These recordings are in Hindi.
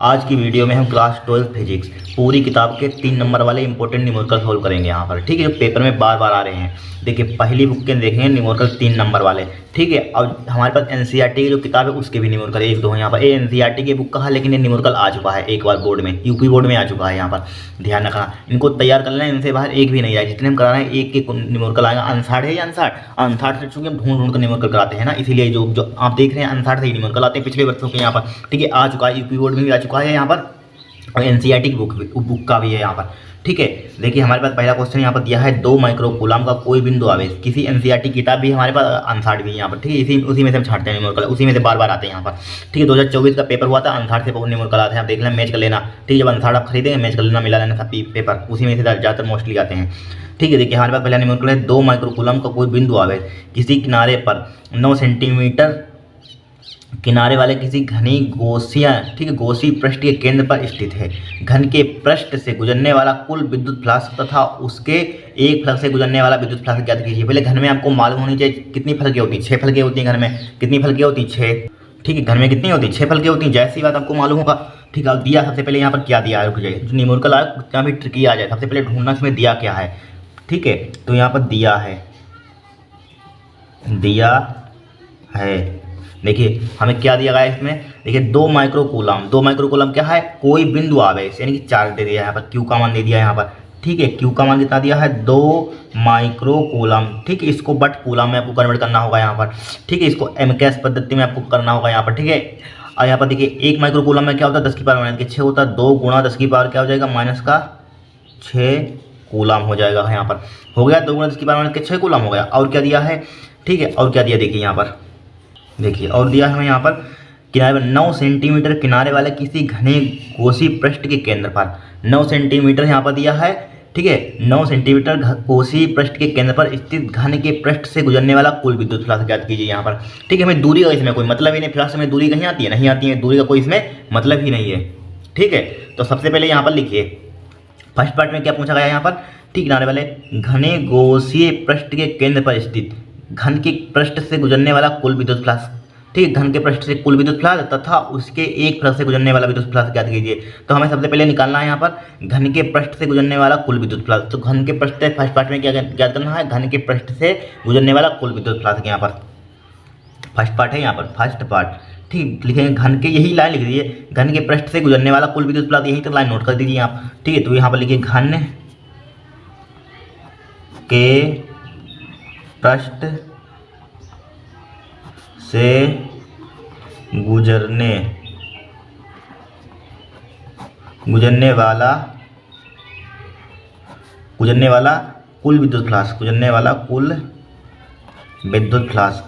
आज की वीडियो में हम क्लास 12 फिजिक्स पूरी किताब के 3 नंबर वाले इंपॉर्टेंट न्यूमेरिकल सॉल्व करेंगे यहाँ पर। ठीक है, जो पेपर में बार बार आ रहे हैं। देखिए, पहली बुक के देखेंगे न्यूमेरिकल 3 नंबर वाले। ठीक है, अब हमारे पास एनसीईआरटी की जो किताब है उसके भी न्यूमेरिकल एक दो है यहाँ पर। ये एनसीईआरटी की बुक का है, लेकिन ये न्यूमेरिकल आ चुका है एक बार बोर्ड में, यूपी बोर्ड में आ चुका है यहाँ पर। ध्यान रखना, इनको तैयार कर लेना, इनसे बाहर एक भी नहीं आए। जितने हम करा रहे हैं एक एक न्यूमेरिकल आएगा। अनसाठ है या अनसाठ से चूंकि हम ढूंढ ढूंढ कर न्यूमेरिकल कराते हैं ना, इसीलिए जो आप देख रहे हैं अनसाठ से ही न्यूमेरिकल आते हैं पिछले वर्षों के यहाँ पर। ठीक है, आ चुका है, यूपी बोर्ड में भी आ चुका है यहाँ पर, और एनसीईआरटी की बुक का भी है यहाँ पर। ठीक है, देखिए हमारे पास पहला क्वेश्चन यहाँ पर दिया है 2 माइक्रोकूलम का कोई बिंदु आवेश। किसी एनसीईआरटी किताब भी हमारे पास अनसाठ भी है यहाँ पर। ठीक है, उसी में से हम छांटते हैं न्यूमेरिकल, उसी में से बार बार आते हैं यहाँ पर। ठीक है, 2024 का पेपर हुआ था, अनसाठ से बहुत न्यूमेरिकल आते हैं। आप देख लेना, मैच कर लेना। ठीक है, जब अनसाठ आप खरीदेंगे मैच कर लेना, मिला लेना सब पेपर, उसी में से ज़्यादातर मोस्टली आते हैं। ठीक है, देखिए हमारे पास पहला न्यूमेरिकल है 2 माइक्रोकूलम का कोई बिंदु आवेश किसी किनारे पर 9 सेंटीमीटर किनारे वाले किसी घनी गोसिया, ठीक है, गोसी पृष्ठ के केंद्र पर स्थित है। घन के पृष्ठ से गुजरने वाला कुल विद्युत फ्लक्स तथा उसके एक फ्लक्स से गुजरने वाला विद्युत फ्लक्स ज्ञात कीजिए। पहले घन में आपको मालूम होनी चाहिए कितनी फलकें होती हैं। 6 फलकें होती हैं घन में। कितनी फलकें होती हैं? 6। ठीक है, घन में कितनी होती हैं? 6 फलकें होती हैं। जैसी बात आपको मालूम होगा। ठीक है, दिया सबसे पहले यहाँ पर क्या दिया है, रुक जाइए, जो न्यूमेरिकल आया कितना भी ट्रिकी आ जाए, सबसे पहले ढूंढना इसमें दिया क्या है। ठीक है, तो यहाँ पर दिया है। देखिए हमें क्या दिया गया है इसमें, देखिए 2 माइक्रोकूलम। 2 माइक्रोकूलम क्या है? कोई बिंदु आवेश, यानी कि चार्ज दे दिया है यहाँ पर। क्यू का मान दे दिया है यहाँ पर। ठीक है, क्यू का मान कितना दिया है? 2 माइक्रोकूलम। ठीक है, इसको बट कूलम में आपको कन्वर्ट करना होगा यहाँ पर। ठीक है, इसको एमकेएस पद्धति में आपको करना होगा यहाँ पर। ठीक है, और यहाँ पर देखिए 1 माइक्रोकूलम में क्या होता है? 10 की पावर माइनस के 6 होता है। 2 गुणा 10 की पावर क्या हो जाएगा? माइनस का 6 कूलम हो जाएगा यहाँ पर। हो गया, 2 गुणा 10 की पावर माइनस के 6 कूलम हो गया। और क्या दिया है? ठीक है, और क्या दिया देखिए यहाँ पर, देखिए और दिया है हमें यहाँ पर किनारे पर 9 सेंटीमीटर किनारे वाले किसी घने कोसी पृष्ठ के केंद्र पर। 9 सेंटीमीटर यहाँ पर दिया है। ठीक है, 9 सेंटीमीटर कोसी पृष्ठ के केंद्र पर स्थित घन के पृष्ठ से गुजरने वाला कुल विद्युत फ्लक्स ज्ञात कीजिए यहाँ पर। ठीक है, हमें दूरी का इसमें कोई मतलब ही नहीं। फ्लक्स में दूरी कहीं आती है? नहीं आती है, दूरी का कोई इसमें मतलब ही नहीं है। ठीक है, तो सबसे पहले यहाँ पर लिखिए फर्स्ट पार्ट में क्या पूछा गया यहाँ पर। ठीक, किनारे वाले घने गोसीय पृष्ठ के केंद्र पर स्थित घन के पृष्ठ से गुजरने वाला कुल विद्युत फ्लक्स। ठीक, घन के पृष्ठ से कुल विद्युत फ्लक्स तथा उसके एक फ्लक्स से गुजरने वाला विद्युत फ्लक्स ज्ञात कीजिए। तो हमें सबसे पहले निकालना है यहाँ पर घन के पृष्ठ से गुजरने वाला कुल विद्युत फ्लक्स। तो घन के पृष्ठ से फर्स्ट पार्ट में क्या ज्ञात करना है? घन के पृष्ठ से गुजरने वाला कुल विद्युत फ्लक्स। यहाँ पर फर्स्ट पार्ट है, यहाँ पर फर्स्ट पार्ट। ठीक, लिखेंगे घन के, यही लाइन लिख दीजिए, घन के पृष्ठ से गुजरने वाला कुल विद्युत फ्लक्स, यही तक लाइन नोट कर दीजिए आप। ठीक है, तो यहाँ पर लिखिए घन के पृष्ठ से गुजरने वाला कुल विद्युत फ्लक्स, गुजरने वाला कुल विद्युत फ्लक्स।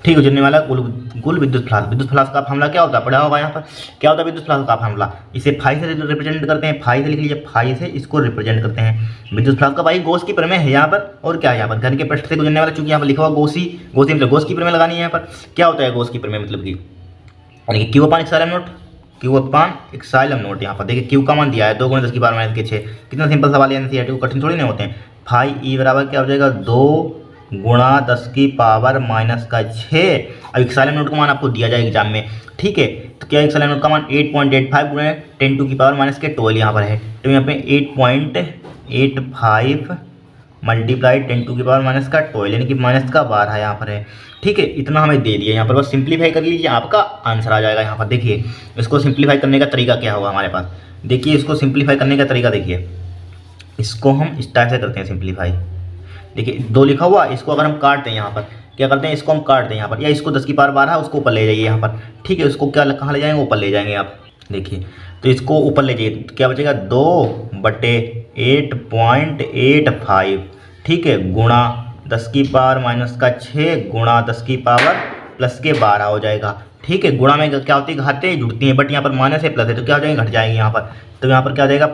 ठीक, गुजरने वाला कुल विद्युत फ्लक्स। विद्युत फ्लक्स का फार्मूला क्या होता है? पढ़ा होगा यहाँ पर। क्या होता है विद्युत फ्लक्स का फार्मूला? इसे फाई से रिप्रेजेंट करते हैं। फाई से लिख लीजिए, फाई से इसको रिप्रेजेंट करते हैं। विद्युत फ्लक्स का भाई गॉस की प्रमेय है यहाँ पर। और क्या है यहाँ पर? घन के पृष्ठ से गुजरने वाला, चूंकि यहाँ पर लिखा हुआ गोसी मतलब गॉस की प्रमेय लगानी है यहाँ पर। क्या होता है गॉस की प्रमेय? मतलब कि क्यू अपान एक्साइलम नोट, क्यू अपान एक्साइलम नोट। यहाँ पर देखिए क्यू का मान दिया है 2 गुणा 10 की पावर माइनस के 6। कितना सिंपल सवाल है, एनसीईआरटी को कठिन थोड़ी नहीं होते हैं। फाई ई बराबर क्या हो जाएगा? 2 गुणा 10 की पावर माइनस का 6। अब एक्साइलम नोट का मान आपको दिया जाए एग्जाम में। ठीक है, तो क्या एक्साइलम नोट का मान 8.85 गुणा 10 टू की पावर माइनस के 12 यहाँ पर है। तो यहाँ पे 8.85 मल्टीप्लाई 10 टू की पावर माइनस का 12, यानी कि माइनस का 12 यहाँ पर है। ठीक है, इतना हमें दे दिया यहाँ पर, बस सिंप्लीफाई कर लीजिए, आपका आंसर आ जाएगा यहाँ पर। देखिए इसको सिंप्लीफाई करने का तरीका क्या होगा हमारे पास। देखिए इसको सिंप्लीफाई करने का तरीका देखिए, इसको हम इस टाइप से करते हैं सिंप्लीफाई। देखिए 2 लिखा हुआ, इसको अगर हम काटते हैं यहाँ पर, क्या करते हैं, इसको हम काटते हैं यहाँ पर, या इसको 10 की पावर 12 उसको ऊपर ले जाइए यहाँ पर। ठीक है, उसको क्या कहाँ ले जाएंगे? ऊपर ले जाएंगे आप। देखिए तो इसको ऊपर ले जाइए, तो क्या बचेगा? 2/8.85। ठीक है, गुणा 10 की पावर माइनस का 6 गुणा 10 की पावर प्लस के 12 हो जाएगा। ठीक है, गुणा में क्या होती है? घातें जुड़ती हैं, बट यहाँ पर माइनस है प्लस है, तो क्या हो जाएगा? घट जाएंगे यहाँ पर। तो यहाँ पर क्या हो जाएगा?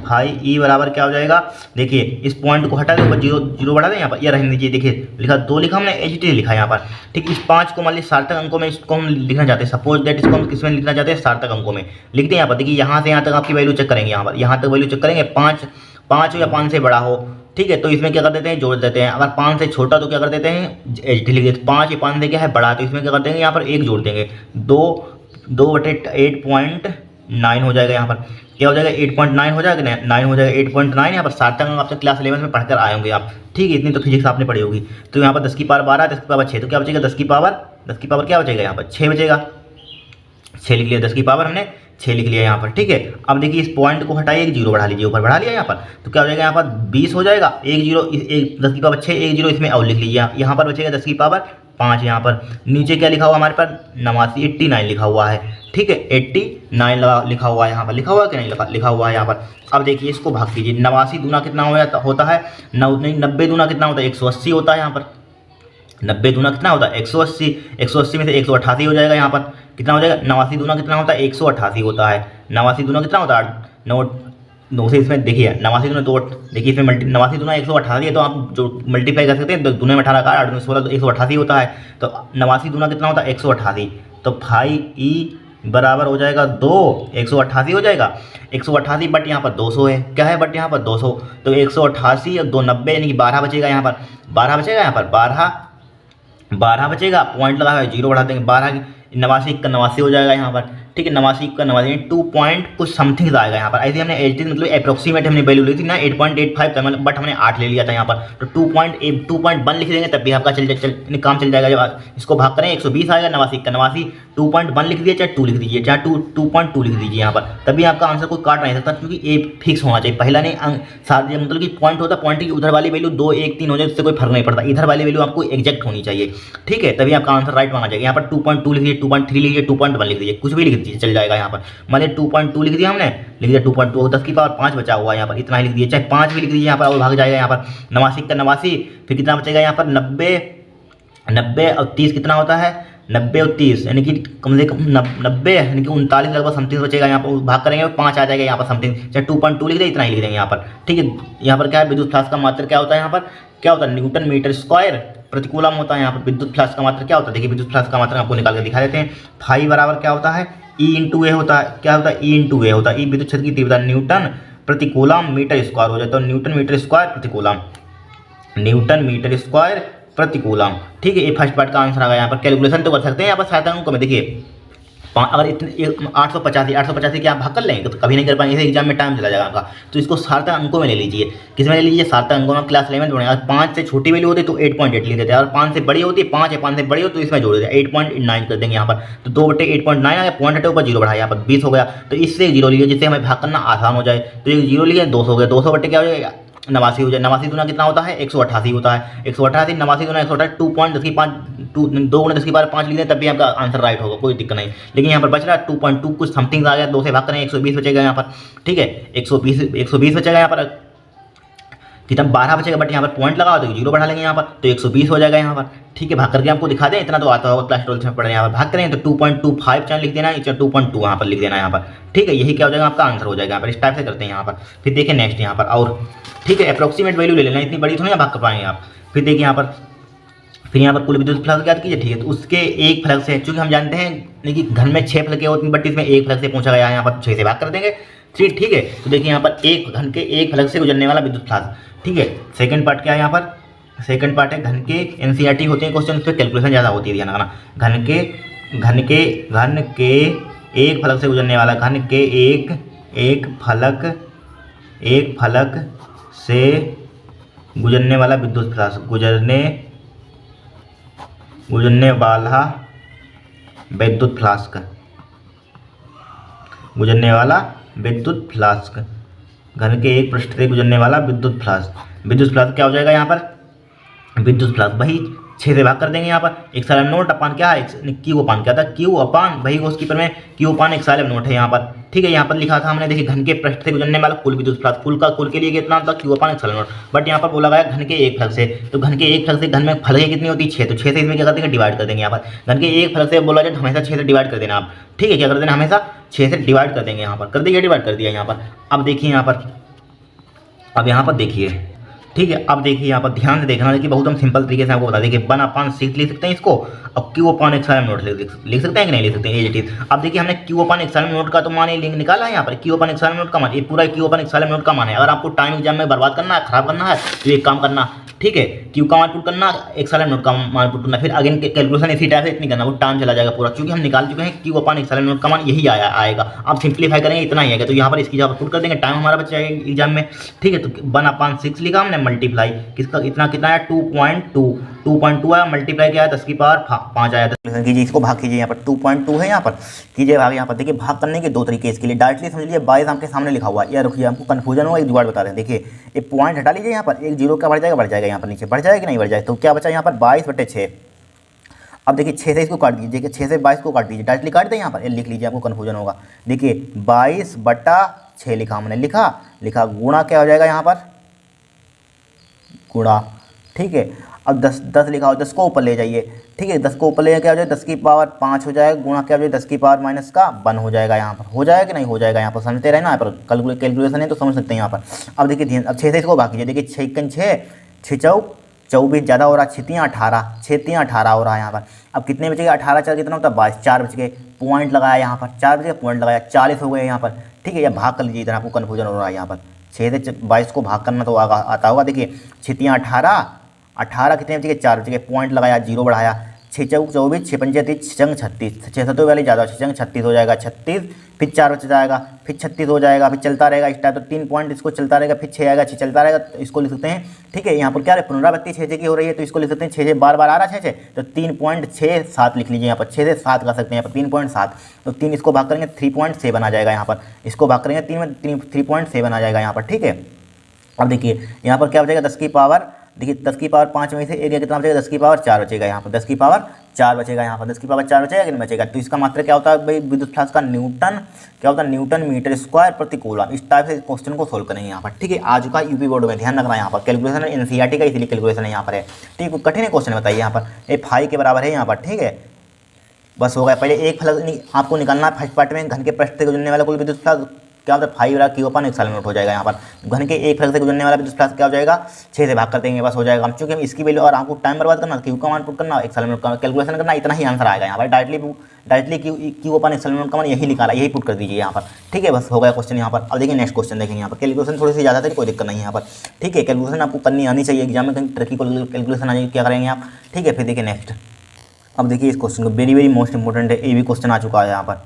फाई ई बराबर क्या हो जाएगा? देखिए इस पॉइंट को हटा के ऊपर जीरो बढ़ा दें यहाँ पर, यह रहने दीजिए। देखिए लिखा 2 लिखा हमने, एच टी लिखा यहाँ पर। ठीक, इस 5 को मान लीजिए सार्थक अंकों में इसको हम लिखना चाहते हैं। सपोज दैट इसको हम किसमें लिखना चाहते हैं? सार्थक अंकों में लिखते हैं यहाँ पर। देखिए यहाँ से यहाँ तक आपकी वैल्यू चेक करेंगे, यहाँ पर यहाँ तक वैल्यू चेक करेंगे। 5 हो या 5 से बड़ा हो, ठीक है, तो इसमें क्या कर देते हैं, जोड़ देते हैं। अगर 5 से छोटा तो क्या कर देते हैं, एच डी लिख देते हैं। 5 से क्या है, बड़ा, तो इसमें क्या कर देंगे, यहाँ पर 1 जोड़ देंगे। 2/8.9 हो जाएगा। यहाँ पर क्या हो जाएगा, 8.9 हो जाएगा, 9 हो जाएगा, 8.9। यहाँ पर सार्थक अंक आपसे क्लास 11 में पढ़कर आए होंगे आप, ठीक है, इतनी तो फिजिक्स आपने पढ़ी होगी। तो यहाँ पर 10 की पावर 12, 10 की पावर 6, तो क्या बचेगा, 10 की पावर क्या बचेगा, यहाँ पर 6 बचेगा। 6 लिख लिया, 10 की पावर हमने 6 लिख लिया यहाँ पर, ठीक है। अब देखिए इस पॉइंट को हटाइए, एक जीरो बढ़ा लीजिए, ऊपर बढ़ा लिया यहाँ पर, तो क्या हो जाएगा, यहाँ पर 20 हो जाएगा। एक जीरो, 10 की पावर 6, एक जीरो इसमें और लिख लीजिए। यहाँ पर बचेगा 10 की पावर 5। यहाँ पर नीचे क्या लिखा हुआ हमारे पास, 89 लिखा हुआ है, ठीक है, 89 लिखा हुआ है। यहाँ पर लिखा हुआ है कि नहीं लिखा हुआ है यहाँ पर। अब देखिए इसको भाग कीजिए, 89 दूना कितना होता है, 90 दूना कितना होता है, 180 होता है। यहाँ पर 90 दूना कितना होता है, 180। 180 में से 188 हो जाएगा। यहाँ पर कितना हो जाएगा, 89 दूना कितना होता है, 188 होता है। 89 दूना कितना होता है, 9 से इसमें देखिए 89 दूना 2, देखिए इसमें 89 दूना 188 है, तो आप जो मल्टीप्लाई कर सकते हैं, दूने में 18 का 8 में 16, तो 188 होता है। तो 89 दूना कितना होता है, 188। तो 5e बराबर हो जाएगा 2, 188 हो जाएगा। 188 बट यहाँ पर 200 है, क्या है बट यहाँ पर 200, तो 188 और 2 90, यानी कि 12 बचेगा। यहाँ पर 12 बचेगा, यहाँ पर 12 बचेगा। पॉइंट लगा है, जीरो बढ़ा देंगे, 12 89 का 89 हो जाएगा यहाँ पर, ठीक है। 89 का 89 2 पॉइंट कुछ समथिंग आएगा यहाँ पर। ऐसे हमने एच डी मतलब अप्रोक्सीमेट हमने वैल्यू ली थी ना, 8.85 था, मतलब बट हमने 8 ले लिया था यहाँ पर। तो 2.1 लिख देंगे, तब भी आपका काम चल जाएगा। जब इसको भाग करें 120 आएगा, 89 का 89, 2.1 लिख दीजिए, चाहे 2 लिख दीजिए, चाहे 2.2 लिख दीजिए यहाँ पर, तभी आपका आंसर कोई काट नहीं सकता, क्योंकि ए फिक्स होना चाहिए। पहला नहीं साथ मतलब कि पॉइंट होता है, पॉइंट की उधर वाली वैल्यू 2 1 3 हो जाए, उससे कोई फर्क नहीं पड़ता, इधर वाली वैल्यू आपको एग्जैक्ट होनी चाहिए, ठीक है, तभी आपका आंसर राइट माना जाएगा। यहाँ पर 2.2 लिख दीजिए, 2.3 लिख दीजिए, 2.1 लिख दीजिए, कुछ भी लिख दीजिए चल जाएगा। यहाँ पर मान लीजिए 2.2 लिख दिया हमने, लिख दिया 2.2, 10 की पावर 5 बचा हुआ है यहाँ पर, इतना ही लिख दिए, चाहे 5 भी लिख दीजिए यहाँ पर, और भाग जाएगा यहाँ पर। 89 का 89, फिर कितना बचेगा यहाँ पर, 90 और 30 कितना होता है, 90 और 30, यानी कि कम से कम 90 यानी कि 39 लगभग समथिंग बचेगा। यहाँ पर भाग करेंगे 5 आ जाएगा यहाँ पर समथिंग, चाहे 2.2 लिख दें, इतना ही लिख देंगे यहाँ पर, ठीक है। यहाँ पर क्या है, विद्युत फ्लक्स का मात्रा क्या होता है, यहाँ पर क्या होता है, न्यूटन मीटर स्क्वायर प्रति कूलम होता है। यहाँ पर विद्युत फ्लक्स का मात्रा क्या होता है, देखिए विद्युत फ्लक्स का मात्रा आपको निकाल कर दिखा देते हैं। फाई बराबर क्या होता है, E इंटू ए होता है, क्या होता है, E इंटू ए होता है। ई विद्युत क्षेत्र की तीव्रता न्यूटन प्रति कूलम मीटर स्क्वायर हो जाता है, तो न्यूटन मीटर स्क्वायर प्रति कूलम, न्यूटन मीटर स्क्वायर प्रति कूलम, ठीक है। ये फर्स्ट पार्ट का आंसर आ गया। यहाँ पर कैलकुलेशन तो कर सकते हैं, यहाँ पर सहायता अंकों में देखिए अगर इतने 885 के आप भाग कर लेंगे तो कभी नहीं कर पाएंगे, एग्जाम में टाइम चला जाएगा आपका, तो इसको सार्थक अंकों में ले लीजिए। किस में ले लीजिए, सार्थक अंकों में, क्लास 11 में। अगर 5 से छोटी वैल्यू होती तो 8.8 लिख देते हैं, और 5 से बड़ी होती है, 5 है 5 से बड़ी हो तो इसमें जोड़ देते हैं, 8.9 कर देंगे यहाँ पर। तो 2/8.9 आ गया, पॉइंट हटे ऊपर जीरो बढ़ाया, यहाँ पर 20 हो गया, तो इससे जीरो लीजिए जिससे हमें भाग करना आसान हो जाए। तो एक जीरो लिए 200 हो गया, 200 बटे क्या हो जाएगा, 89 हो जाए। 89 दूना कितना होता है, 188 होता है। 188 89 दूना 188, 2.10 की 5 2 गुना 10 की पावर 5 लिख दें, तब भी आपका आंसर राइट होगा, कोई दिक्कत नहीं। लेकिन यहाँ पर बच रहा है 2.2 कुछ समथिंग आ गया, 2 से भाग करें 120 बचेगा यहाँ पर, ठीक है। 120 बचेगा यहाँ पर, कितना 12 बचेगा, बट यहाँ पर पॉइंट लगा तो जीरो बढ़ा लेंगे यहाँ पर, तो 120 हो जाएगा यहाँ पर, ठीक है। भाग करके आपको दिखा दें, इतना तो आता होगा, क्लास 12 में पढ़े। यहाँ पर भाग करें तो 2.25 चाहे लिख देना, 2.2 यहाँ पर लिख देना यहाँ पर, ठीक है। यही क्या हो जाएगा, आपका आंसर हो जाएगा यहाँ पर। इस टाइप से करते हैं यहाँ पर। फिर देखिए नेक्स्ट यहाँ पर, और ठीक है, अप्रोक्सीमेट वैल्यू ले लेना, इतनी बड़ी थोड़ी ना भाग कर पाएंगे आप। फिर देखिए यहाँ पर, फिर यहाँ पर कुल विद्युत फ्लक्स याद कीजिए, ठीक है। तो उसके एक फ्लक्स से, चूंकि हम जानते हैं कि घर में 6 फ्लक्स होती हैं, बट इसमें एक फ्लक्स से पूछा गया है, यहाँ पर 6 से भाग कर देंगे, ठीक है। तो देखिए यहाँ पर एक घन के एक फ्लक्स से गुजरने वाला विद्युत फ्लक्स, ठीक है। सेकंड पार्ट क्या है यहाँ पर, सेकंड पार्ट है घन के, एनसीईआरटी होते हैं क्वेश्चन, उस पर कैलकुलेशन ज़्यादा होती है, ध्यान रखना। घन के एक फलक से गुजरने वाला, घन के एक फलक से गुजरने वाला विद्युत फ्लक्स, गुजरने वाला विद्युत फ्लास्क, घन के एक पृष्ठ से गुजरने वाला विद्युत फ्लास्क क्या हो जाएगा यहाँ पर, विद्युत फ्लास्क वही 6 से भाग कर देंगे यहाँ पर। एक्साइलम नोट अपान क्या है, क्यू अपान क्या था, क्यू अपान वही को उसकी पर में क्यू अपान एक्साइलम नोट है यहाँ पर, ठीक है। यहाँ पर लिखा था हमने, देखिए घन के पृष्ठ से गुजरने वाला कुल विद्युत फ्लक्स, कुल के लिए कितना होता है, क्यू अपान एक्साइलम नोट, बट यहाँ पर बोला गया घन के एक फ्लक्स से, तो घन के एक फ्लक्स से घन में फलकें कितनी होती है 6, तो 6 से इसमें क्या कर देंगे, डिवाइड कर देंगे यहाँ पर। घन के एक फ्लक्स से बोला जाए तो हमेशा 6 से डिवाइड कर देना आप, ठीक है। क्या कर देना, हमेशा 6 से डिवाइड कर देंगे यहाँ पर, कर दिया डिवाइड कर दिया यहाँ पर। अब देखिए यहाँ पर, अब यहाँ पर देखिए ठीक है। अब देखिए यहाँ पर ध्यान से देखना, देखिए बहुत हम सिंपल तरीके से आपको बता दें कि 1/6 लिख सकते हैं इसको, और Q/(ε)0 लिख सकते हैं कि नहीं लिख सकते हैं, ये चीज़। अब देखिए हमने Q/(ε)0 का तो मान लिंक निकाला है यहाँ पर, Q/(ε)0 का मान, ये पूरा Q/(ε)0 का मान है। अगर आपको टाइम एग्जाम में बर्बाद करना है, खराब करना है, तो एक काम करना, ठीक है, Q का मान पुट करना, ε0 का मान पुट करना, फिर अगेन कैलकुलेशन इसी टाइप से इतनी करना, वो टाइम चला जाएगा पूरा, क्योंकि हम निकाल चुके हैं Q/(ε)0 का मान यही आएगा। आप सिंप्लीफाई करेंगे इतना ही आएगा, तो यहाँ पर इसकी जगह पुट कर देंगे, टाइम हमारा बच जाएगा एग्जाम में, ठीक है। तो 1/6 लिखा हमने, मल्टीप्लाई किसका, इतना कितना है 2.2 है, मल्टीप्लाई क्या है 10⁵ आया। कीजिए, इसको भाग कीजिए, यहाँ पर 2.2 है, यहाँ पर कीजिए भाग। यहाँ पर देखिए भाग करने के दो तरीके इसके लिए, डायरेक्टली समझ लीजिए 22 आपके सामने लिखा हुआ है, या रुकिए आपको कन्फ्यूजन होगा, एक जुगाड़ बता दें। देखिए ये पॉइंट हटा लीजिए, यहाँ पर एक जीरो का बढ़ जाएगा यहाँ पर नीचे, बढ़ जाएगा कि नहीं बढ़ जाएगा, तो क्या बचा यहाँ पर 22/6। अब देखिए 6 से इसको काट दीजिए, देखिए 6 से 22 को काट दीजिए, डायरेक्टली काट दें यहाँ पर, ये लिख लीजिए, आपको कन्फ्यूजन होगा। देखिए 22/6 लिखा हमने, लिखा गुणा क्या हो जाएगा यहाँ पर, गुणा, ठीक है। अब 10 लिखा हो, 10 को ऊपर ले जाइए, ठीक है, 10 को ऊपर ले जाए क्या हो जाए 10⁵5 हो जाएगा, गुणा क्या हो जाए 10⁻⁻1 हो जाएगा यहाँ पर, हो जाएगा कि नहीं हो जाएगा, यहाँ पर समझते रहे ना, यहाँ पर कैलकुलेशन है तो समझ सकते हैं यहाँ पर। अब देखिए ध्यान, अब 6 से इसको बाकी है, देखिए 6 चौक 24 ज़्यादा हो रहा, 6×3 = 18 हो रहा है यहाँ पर। अब कितने बचेगा, 18 4 कितना होता है 22, 4 बच गए, पॉइंट लगाया यहाँ पर, 4 बच गए, पॉइंट लगाया, 40 हो गए यहाँ पर, ठीक है। या भाग कर लीजिए, इधर आपको कन्फ्यूजन हो रहा है यहाँ पर, 6 से 22 को भाग करना तो आता होगा। देखिए 6×3 = 18 कितने बच गए, 4 बच गए, पॉइंट लगाया, जीरो बढ़ाया, 6 चौक 24, 6 पंजे 30, 6 छंग 36, 6 सतों वाली ज़्यादा, 6 छंग 36 हो जाएगा, 36, फिर 4 बच जाएगा, फिर 36 हो जाएगा, फिर चलता रहेगा इस टाइप, तो 3 पॉइंट इसको चलता रहेगा, फिर 6 आएगा, 6 चलता रहेगा, तो इसको लिख सकते हैं, ठीक है। यहाँ पर क्या है पुनरावृत्ति 6 की हो रही है, तो इसको लिख सकते हैं 6 बार आ रहा है 6, तो 3.67 लिख लीजिए यहाँ पर, 6 से 7 कर सकते हैं यहाँ पर 3.7, तो 3 इसको भाग करेंगे 3.7 आ जाएगा यहाँ पर, इसको भाग करेंगे 3 में 3.7 आ जाएगा यहाँ पर, ठीक है। अब देखिए यहाँ पर क्या हो जाएगा 10 की पावर, देखिए 10 की पावर 5 में से एक कितना बचेगा, 10 की पावर 4 बचेगा यहाँ पर, 10 की पावर 4 बचेगा यहाँ पर, 10 की पावर 4 बचेगा कि नहीं बचेगा। तो इसका मात्रा क्या होता है भाई, विद्युत फ्लक्स का न्यूटन क्या होता है, न्यूटन मीटर स्क्वायर प्रति कूलम। इस टाइप से क्वेश्चन को सोल्व करेंगे यहाँ पर, ठीक है। आज का यूपी बोर्ड में ध्यान रखना, यहाँ पर कैलकुलेशन एनसीईआरटी का इसलिए कैलकुलेशन है यहाँ पर है, ठीक है। कठिन क्वेश्चन बताइए यहाँ पर, ये फाई के बराबर है यहाँ पर, ठीक है। बस हो गया, पहले एक फलक आपको निकालना है फर्स्ट पार्ट में, घन के पृष्ठ से गुजरने वाला कुल विद्युत फ्लक्स क्या होता है 5 Q/ε0 हो जाएगा यहाँ पर। घन के एक फलक से गुजरने वाला विद्युत फ्लक्स क्या हो जाएगा 6 से भाग कर देंगे, बस हो जाएगा। हम चूंकि हम इसकी वैल्यू और आपको टाइम बर्बाद करना, Q का मान पुट करना, ε0 का कैलकुलेशन करना, इतना ही आंसर आएगा यहाँ पर। डायरेक्टली Q/ε0 का मान यही निकाला, यही पुट कर दीजिए यहाँ पर, ठीक है। बस हो गया क्वेश्चन यहाँ पर। अब देखिए नेक्स्ट क्वेश्चन देखेंगे यहाँ पर, कैलकुलेशन थोड़ी सी ज़्यादा थी, कोई दिक्कत नहीं है यहाँ पर, ठीक है। कैलकुलेशन आपको करनी आनी चाहिए, एग्जाम में कहीं ट्रिकी कैलकुलेशन आ जाएगी, क्या करेंगे आप, ठीक है। फिर देखिए नेक्स्ट, अब देखिए इस क्वेश्चन को, वेरी मोस्ट इंपॉर्टेंट है, ये भी क्वेश्चन आ चुका है यहाँ पर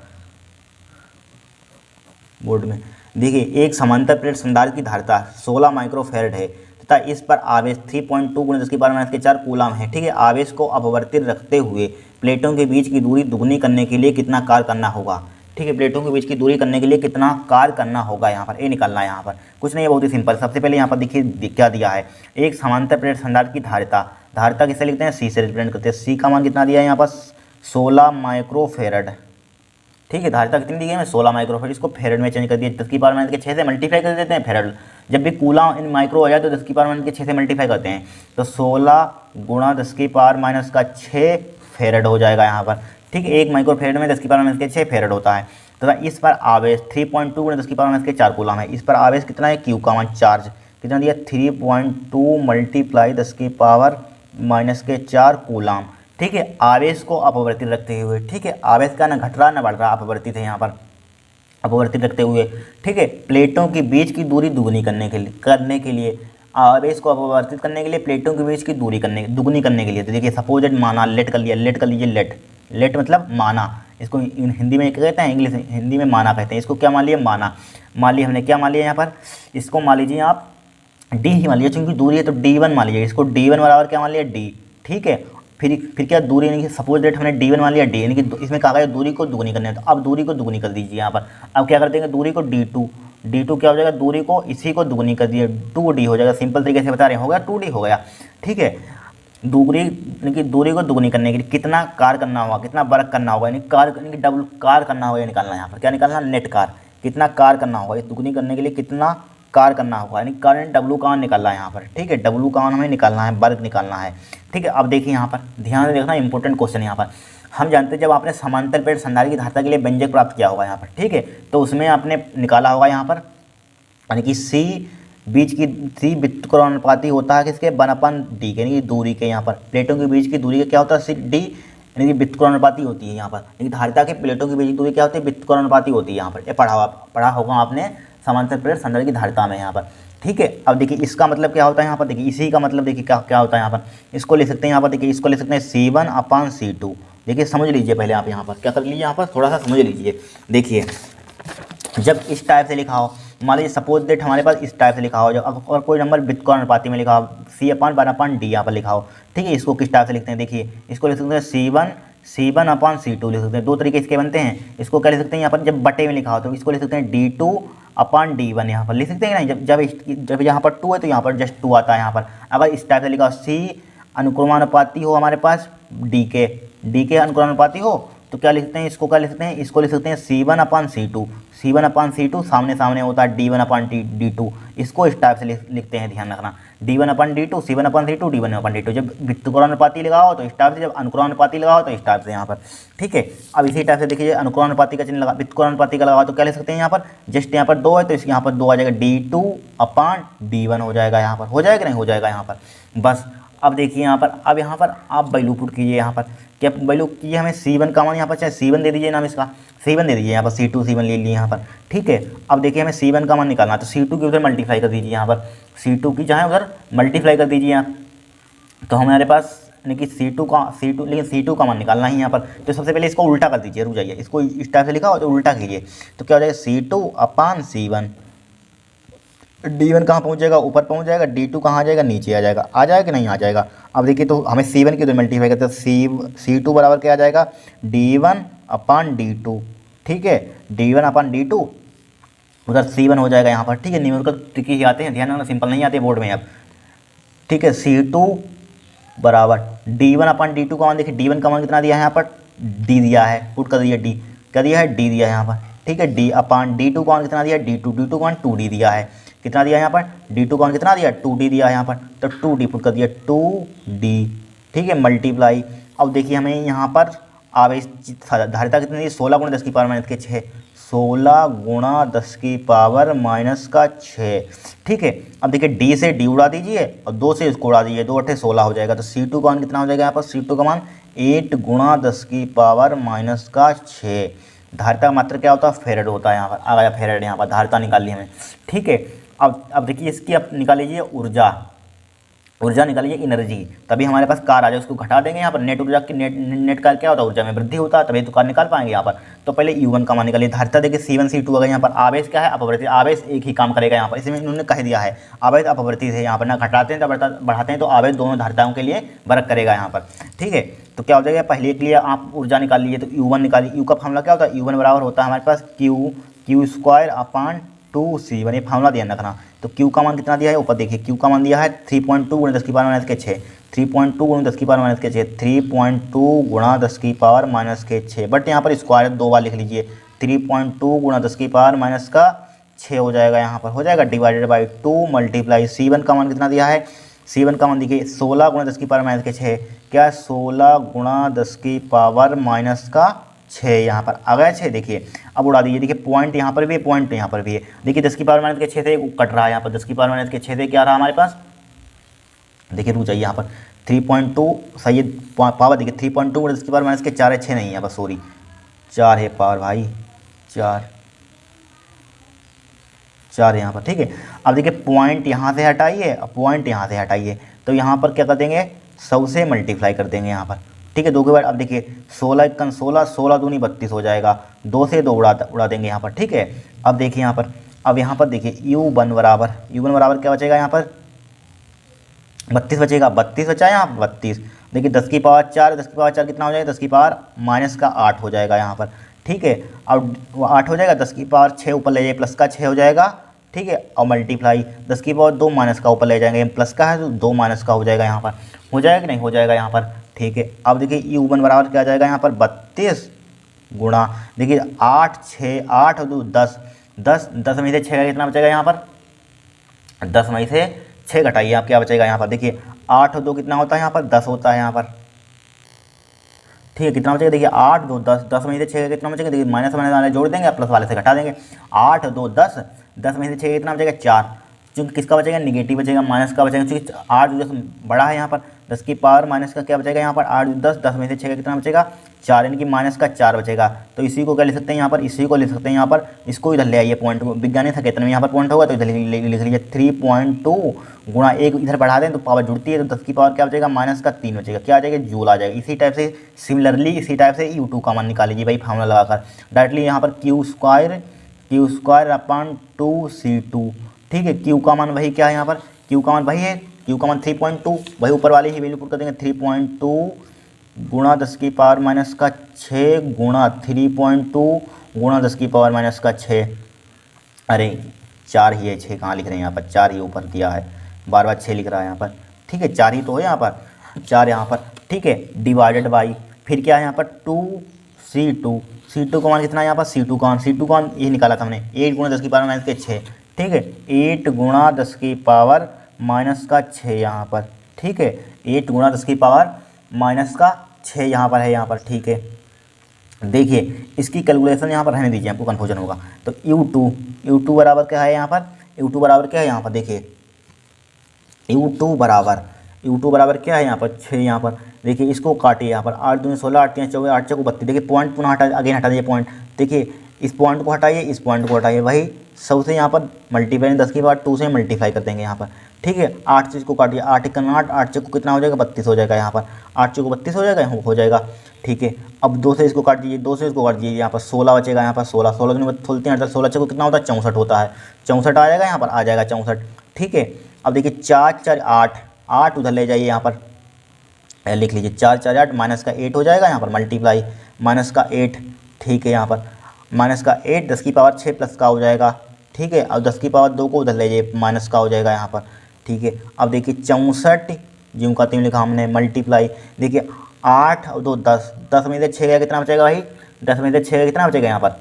बोर्ड में। देखिए एक समांतर प्लेट संधारित्र की धारिता 16 माइक्रोफैरड है तथा इस पर आवेश 3.2 × 10⁻⁴ कूलम है, ठीक है। आवेश को अपवर्तित रखते हुए प्लेटों के बीच की दूरी दुगनी करने के लिए कितना कार्य करना होगा, ठीक है। प्लेटों के बीच की दूरी करने के लिए कितना कार्य करना होगा, यहाँ पर ये निकालना है। यहाँ पर कुछ नहीं है, बहुत ही सिंपल। सबसे पहले यहाँ पर देखिए क्या दिया है, एक समांतर प्लेट संधारित्र की धारिता किससे लिखते हैं, सी से रिप्रेजेंट करते हैं। सी का मान कितना दिया है यहाँ पर 16 माइक्रोफैरड, ठीक है। धारिता कितनी दी गई है 16 माइक्रोफैरड, इसको फेरड में चेंज कर दिया, 10⁻⁻6 से मल्टीप्लाई कर देते हैं फेरड। जब भी कूलम इन माइक्रो हो जाए तो 10⁻⁻6 से मल्टीप्लाई करते हैं, तो 16 × 10⁻⁻6 फेरड हो जाएगा यहाँ पर, ठीक है। 1 माइक्रोफैरड में 10⁻⁻6 फेरड होता है तथा इस पर आवेश 3.2 × 10⁻⁻4 कूलम है। इस पर आवेश कितना है, Q का मान चार्ज कितना दिया 3.2 × 10⁻⁻4 कूलम, ठीक है। आवेश को अपवर्तित रखते हुए, ठीक है। आवेश का ना घट रहा ना बढ़ रहा, अपवर्तित है यहाँ पर, अपवर्तित रखते हुए, ठीक है। प्लेटों के बीच की दूरी दुगनी करने के लिए आवेश को अपवर्तित करने के लिए प्लेटों के बीच की दूरी दुगनी करने के लिए, तो देखिए सपोज माना, लेट कर लीजिए, लेट मतलब माना, इसको हिंदी में क्या कहते हैं, हिंदी में माना कहते हैं। इसको क्या मान लिया, माना। मान लिया हमने, क्या मान लिया यहाँ पर, इसको मान लीजिए आप डी ही मान लीजिए, चूंकि दूरी है तो D1 मान लीजिए, इसको D1 बराबर क्या मान लिया D, ठीक है। फिर क्या दूरी, यानी कि सपोज डेट हमने D1 मान लिया D, यानी कि इसमें कहा गया दूरी को दुगनी करनी है, तो अब दूरी को दुगनी कर दीजिए यहाँ पर। अब क्या कर देंगे, दूरी को D2 क्या हो जाएगा, दूरी को इसी को दुगनी कर दिए, 2D हो जाएगा। सिंपल तरीके से बता रहे हैं, हो गया 2D हो गया, ठीक है। यानी कि दूरी को दुगनी करने के लिए कितना कार्य करना होगा, कितना वर्क करना होगा, यानी कार्य यानी कि डबल कार्य करना होगा, ये निकालना है यहाँ पर। क्या निकालना, नेट कार्य कितना कार्य करना होगा, इस दुगनी करने के लिए कितना कार्य करना होगा, यानी कार्य W का मान निकालना है यहाँ पर, ठीक है। W का मान हमें निकालना है, वर्ग निकालना है, ठीक है। अब देखिए यहाँ पर ध्यान से देखना, इंपॉर्टेंट क्वेश्चन यहाँ पर। हम जानते हैं जब आपने समांतर प्लेट संधारित्र की धारिता के लिए व्यंजक प्राप्त किया होगा यहाँ पर, ठीक है, तो उसमें आपने निकाला होगा यहाँ पर, यानी कि C बीच की सी व्युत्क्रमानुपाती होता है किसके, 1/d के, यानी कि दूरी के। यहाँ पर प्लेटों के बीच की दूरी का क्या होता है, डी, यानी कि व्युत्क्रमानुपाती होती है यहाँ पर। लेकिन धारिता के प्लेटों के बीच की दूरी क्या होती है, व्युत्क्रमानुपाती होती है। यहाँ पर ये पढ़ा होगा आपने समांतर प्लेट संधारित्र की धारिता में यहाँ पर। ठीक है, अब देखिए इसका मतलब क्या होता है यहाँ पर, देखिए इसी का मतलब देखिए क्या होता है यहाँ पर। इसको लिख सकते हैं यहाँ पर, देखिए इसको लिख सकते हैं C1/C2। देखिए समझ लीजिए पहले आप यहाँ पर क्या कर लीजिए, यहाँ पर थोड़ा सा समझ लीजिए। देखिए जब इस टाइप से लिखा हो, मान लीजिए सपोज दैट हमारे पास इस टाइप से लिखा हो, जब अब और कोई नंबर व्युत्क्रमानुपाती में लिखा हो, C/1/d यहाँ पर लिखा हो। ठीक है, इसको किस टाइप से लिखते हैं, देखिए इसको लिख सकते हैं C1/C2 लिख सकते हैं। दो तरीके इसके बनते हैं। इसको क्या लिख सकते हैं यहाँ पर, जब बटे में लिखा हो तो इसको लिख सकते हैं D2/D1 यहाँ पर लिख सकते हैं ना। जब यहाँ पर 2 है तो यहाँ पर जस्ट 2 आता है यहाँ पर। अगर इस टाइप से लिखा हो C अनुक्रमानुपाती हो हमारे पास D के अनुक्रमानुपाती हो तो क्या लिखते हैं, इसको क्या लिख सकते हैं, इसको लिख सकते हैं C1/C2 सामने सामने होता है D1/D2। इसको इस टाइप से लिखते हैं, ध्यान रखना D1/D2 C1/C2 D1/D2। जब व्युत्क्रमानुपाती लगा हो तो इस टाइप से, जब अनुक्रमानुपाती लगा हो तो इस टाइप से यहाँ पर। ठीक है, अब इसी टाइप से देखिए अनुक्रमानुपाती का चिन्ह लगा, व्युत्क्रमानुपाती का लगा तो क्या लिख सकते हैं यहाँ पर, जस्ट यहाँ पर 2 है तो इस यहाँ पर 2 आ जाएगा, D2/D1 हो जाएगा यहाँ पर। हो जाएगा नहीं, हो जाएगा यहाँ पर बस। अब देखिए यहाँ पर, अब यहाँ पर आप वैल्यू पुट कीजिए यहाँ पर, क्या वैल्यू कीजिए, हमें C1 का मान यहाँ पर चाहे C1 दे दीजिए नाम इसका, C1 दे दीजिए यहाँ पर, C2 C1 ले लीजिए यहाँ पर। ठीक है, अब देखिए हमें C1 का मान निकालना है तो C2 की उधर मल्टीप्लाई कर दीजिए यहाँ पर, C2 की चाहे उधर मल्टीप्लाई कर दीजिए आप। तो हमारे पास यानी कि C2 लेकिन C2 का मान निकालना ही यहाँ पर। तो सबसे पहले इसको उल्टा कर दीजिए, रुक जाइए, इसको इस टाइप से लिखा हो तो उल्टा कीजिए तो क्या हो जाएगा, C2/C1। D1 कहाँ पहुँच जाएगा, ऊपर पहुँच जाएगा। D2 कहाँ आ जाएगा, नीचे आ जाएगा। आ जाएगा कि नहीं आ जाएगा। अब देखिए तो हमें C1 की उधर मल्टीप्लाई करते हैं, C2 बराबर क्या आ जाएगा, D1/D2। ठीक है, D1/D2 उधर C1 हो जाएगा यहाँ पर। ठीक है, न्यूमेरिकल ट्रिकी ही आते हैं, ध्यान रखना, सिंपल नहीं आते बोर्ड में अब। ठीक है, C2 बराबर D1/D2 का मान, देखिए D1 का मान कितना दिया है यहाँ पर, D दिया है, पुट कर दिया D, क्या दिया है, D दिया है यहाँ पर। ठीक है, D/D2 का मान कितना दिया है, D2 का मान 2D दिया है। कितना दिया यहाँ पर, D2 का मान कितना दिया, 2D दिया है यहाँ पर, तो 2D पुट कर दिया, 2D। ठीक है, मल्टीप्लाई। अब देखिए हमें यहाँ पर आवेश धारिता कितनी दी, 16 × 10 की पावर माइनस के 6, 16 × 10 की पावर माइनस का 6। ठीक है, अब देखिए D से D उड़ा दीजिए और 2 से इसको उड़ा दीजिए, 2 8 16 हो जाएगा। तो C2 का मान कितना हो जाएगा यहाँ पर, C2 का मान 8 × 10 की पावर माइनस का 6। धारिता का मात्रा क्या होता है, फेरेड होता है यहाँ पर। आ गया फेरेड, यहाँ पर धारिता निकाल ली हमें। ठीक है, अब देखिए इसकी अब निकाल लीजिए ऊर्जा निकालिए, एनर्जी, तभी हमारे पास कार आ जाए। उसको घटा देंगे यहाँ पर, नेट ऊर्जा की नेट कार क्या होता है, ऊर्जा में वृद्धि होता है, तभी तो कार निकाल पाएंगे यहाँ पर। तो पहले U1 का मान निकालिए। धारिता देखिए C1 C2 अगर यहाँ पर आवेश क्या है, अपवर्तित। आवेश एक ही काम करेगा यहाँ पर, इसमें इन्होंने कह दिया है आवेश अपवर्तित है यहाँ पर, ना घटाते हैं तो बढ़ाते हैं, तो आवेश दोनों धारिताओं के लिए वर्क करेगा यहाँ पर। ठीक है, तो क्या हो जाएगा, पहले के लिए आप ऊर्जा निकाल लीजिए। तो U1 निकालिए, U का फॉर्मूला क्या होता है, U1 बराबर होता है हमारे पास Q²/2C1। ये फॉर्मूला ध्यान रखना। तो Q का मान कितना दिया है, ऊपर देखिए Q का मान दिया है 3.2 × 10 की पावर माइनस के 6, 3.2 × 10 की पावर माइनस के 6, 3.2 × 10 की पावर माइनस के 6। बट यहाँ पर स्क्वायर 2 बार लिख लीजिए, 3.2 × 10 की पावर माइनस का 6 हो जाएगा यहाँ पर, हो जाएगा, डिवाइडेड बाई 2 मल्टीप्लाई C1 का मान कितना दिया है, C1 का मान देखिए 16 × 10 की पावर माइनस के 6, क्या 16 × 10 की पावर माइनस का 6 यहाँ पर आ गया 6। देखिए अब उड़ा दीजिए, देखिए पॉइंट यहाँ पर भी है, पॉइंट यहाँ पर भी है। देखिए 10 की पावर माइनस के 6 से कट रहा है यहाँ पर, 10 की पावर माइनस के 6 से क्या रहा हमारे पास, देखिए रुक जाइए यहाँ पर 3.2 सही है पावर, देखिए 3.2 × 10 की पावर माइनस के 4 है, 6 नहीं है यहाँ पर, सॉरी 4 है पावर भाई, 4 यहाँ पर। ठीक है, अब देखिए पॉइंट यहाँ से हटाइए, पॉइंट यहाँ से हटाइए, तो यहाँ पर क्या कर देंगे, 100 से मल्टीप्लाई कर देंगे यहाँ पर। ठीक है, 2 के बाद अब देखिए 16 × 16, 16 दूनी 32 हो जाएगा, 2 से 2 उड़ा देंगे यहाँ पर। ठीक है, अब देखिए यहाँ पर, अब यहाँ पर देखिए U1 बराबर क्या बचेगा यहाँ पर, 32 बचेगा, 32 बचा है यहाँ पर 32। देखिए 10 की पावर 4, 10 की पावर 4 कितना हो जाएगा, 10 की पावर माइनस का 8 हो जाएगा यहाँ पर। ठीक है, अब 8 हो जाएगा, 10 की पावर 6 ऊपर ले जाइए, प्लस का 6 हो जाएगा। ठीक है, और मल्टीप्लाई 10 की पावर 2 माइनस का ऊपर ले जाएंगे, प्लस का है तो 2 माइनस का हो जाएगा यहाँ पर। हो जाएगा कि नहीं, हो जाएगा यहाँ पर। ठीक है, अब देखिए U1 बराबर क्या आ जाएगा यहाँ पर, 32 गुणा, देखिए 8 6 8 और 2 10, 10 में से 6 कितना बचेगा यहाँ पर, 10 में से 6 घटाइए आप, क्या बचेगा यहाँ पर, देखिए 8 और 2 कितना होता है यहाँ पर, 10 होता है यहाँ पर। ठीक है, कितना बचेगा, देखिए 8 2 10, 10 में से 6 कितना बचेगा, देखिए माइनस वाले जोड़ देंगे, प्लस वाले से घटा देंगे, 8 2 10, 10 में से 6 कितना बचेगा, 4, क्योंकि किसका बचेगा, नेगेटिव बचेगा, माइनस का बचेगा, क्योंकि 8 10 बड़ा है यहाँ पर, 10 की पावर माइनस का क्या बचेगा यहाँ पर 8 10, 10 में से 6 का कितना बचेगा 4, यानी कि माइनस का 4 बचेगा। तो इसी को क्या लिख सकते हैं यहाँ पर, इसी को लिख सकते हैं यहाँ पर, इसको इधर ले आइए पॉइंट को, विज्ञानी था कितने में यहाँ पर पॉइंट होगा, तो इधर लिख लीजिए 3.2 गुणा 1 इधर बढ़ा दें तो पावर जुड़ती है, तो 10 की पावर क्या बचेगा माइनस का 3 बचेगा, क्या आ जाएगा जूल आ जाएगा। इसी टाइप से सिमिलरली इसी टाइप से U2 का मान निकाल लीजिए भाई फार्मूला लगाकर डायरेक्टली यहाँ पर Q² अपन 2C2, ठीक है। Q का मान वही क्या है यहाँ पर, Q का मान वही है, Q का मान 3.2, वही ऊपर वाली ही वैल्यू पुट कर देंगे 3.2 गुणा 10 की पावर माइनस का 6 गुणा 3.2 गुणा 10 की पावर माइनस का 6, अरे 4 ही है, 6 कहाँ लिख रहे हैं यहाँ पर, 4 ही ऊपर दिया है, बार बार 6 लिख रहा है यहाँ पर, ठीक है 4 ही तो है यहाँ पर, 4 यहाँ पर, ठीक है, डिवाइडेड बाई फिर क्या है यहाँ पर 2C2 का मान कितना है यहाँ पर, C2 का मान ये निकाला था हमने 8 गुणा 10 की पावर माइनस के 6, ठीक है 8 गुणा 10 की पावर माइनस का 6 यहाँ पर, ठीक है 8 गुणा 10 की पावर माइनस का 6 यहाँ पर है यहाँ पर, ठीक है। देखिए इसकी कैलकुलेशन यहाँ पर रहने दीजिए, आपको कन्फ्यूजन होगा। तो U2 बराबर क्या है यहाँ पर, U2 बराबर क्या है यहाँ पर, देखिए U2 बराबर क्या है यहाँ पर 6 यहाँ पर, देखिए इसको काटिए यहाँ पर 8 दूनी 16, 8 3 24, 8 6 32, देखिए पॉइंट पुनः हटा दीजिए पॉइंट, देखिए इस पॉइंट को हटाइए, इस पॉइंट को हटाइए, वही 100 से यहाँ पर मल्टीप्लाई 10 की पावर 2 से मल्टीप्लाई कर देंगे यहाँ पर, ठीक है। 8 से इसको काटिए, 8 1 8, 8 6 को कितना हो जाएगा 32 हो जाएगा यहाँ पर, 8 6 को 32 हो जाएगा, हो जाएगा, ठीक है। अब 2 से इसको काट दीजिए, 2 से इसको काट दीजिए, यहाँ पर 16 बचेगा यहाँ पर, 16 16 खोलते हैं 16 6 को कितना होता है 64 होता है, 64 आ जाएगा यहाँ पर, आ जाएगा 64, ठीक है। अब देखिए 4 4 8 उधर ले जाइए यहाँ पर, लिख लीजिए 4 4 8 माइनस का 8 हो जाएगा यहाँ पर, मल्टीप्लाई माइनस का 8, ठीक है यहाँ पर माइनस का 8 10 की पावर 6 प्लस का हो जाएगा, ठीक है। अब 10 की पावर 2 को उधर ले जाइए, माइनस का हो जाएगा यहाँ पर, ठीक है। अब देखिए 64 ज्यों का त्यों लिखा हमने, मल्टीप्लाई, देखिए 8 और 2 10, 10 में से 6 का कितना बचेगा भाई, 10 में से 6 का कितना बचेगा यहाँ पर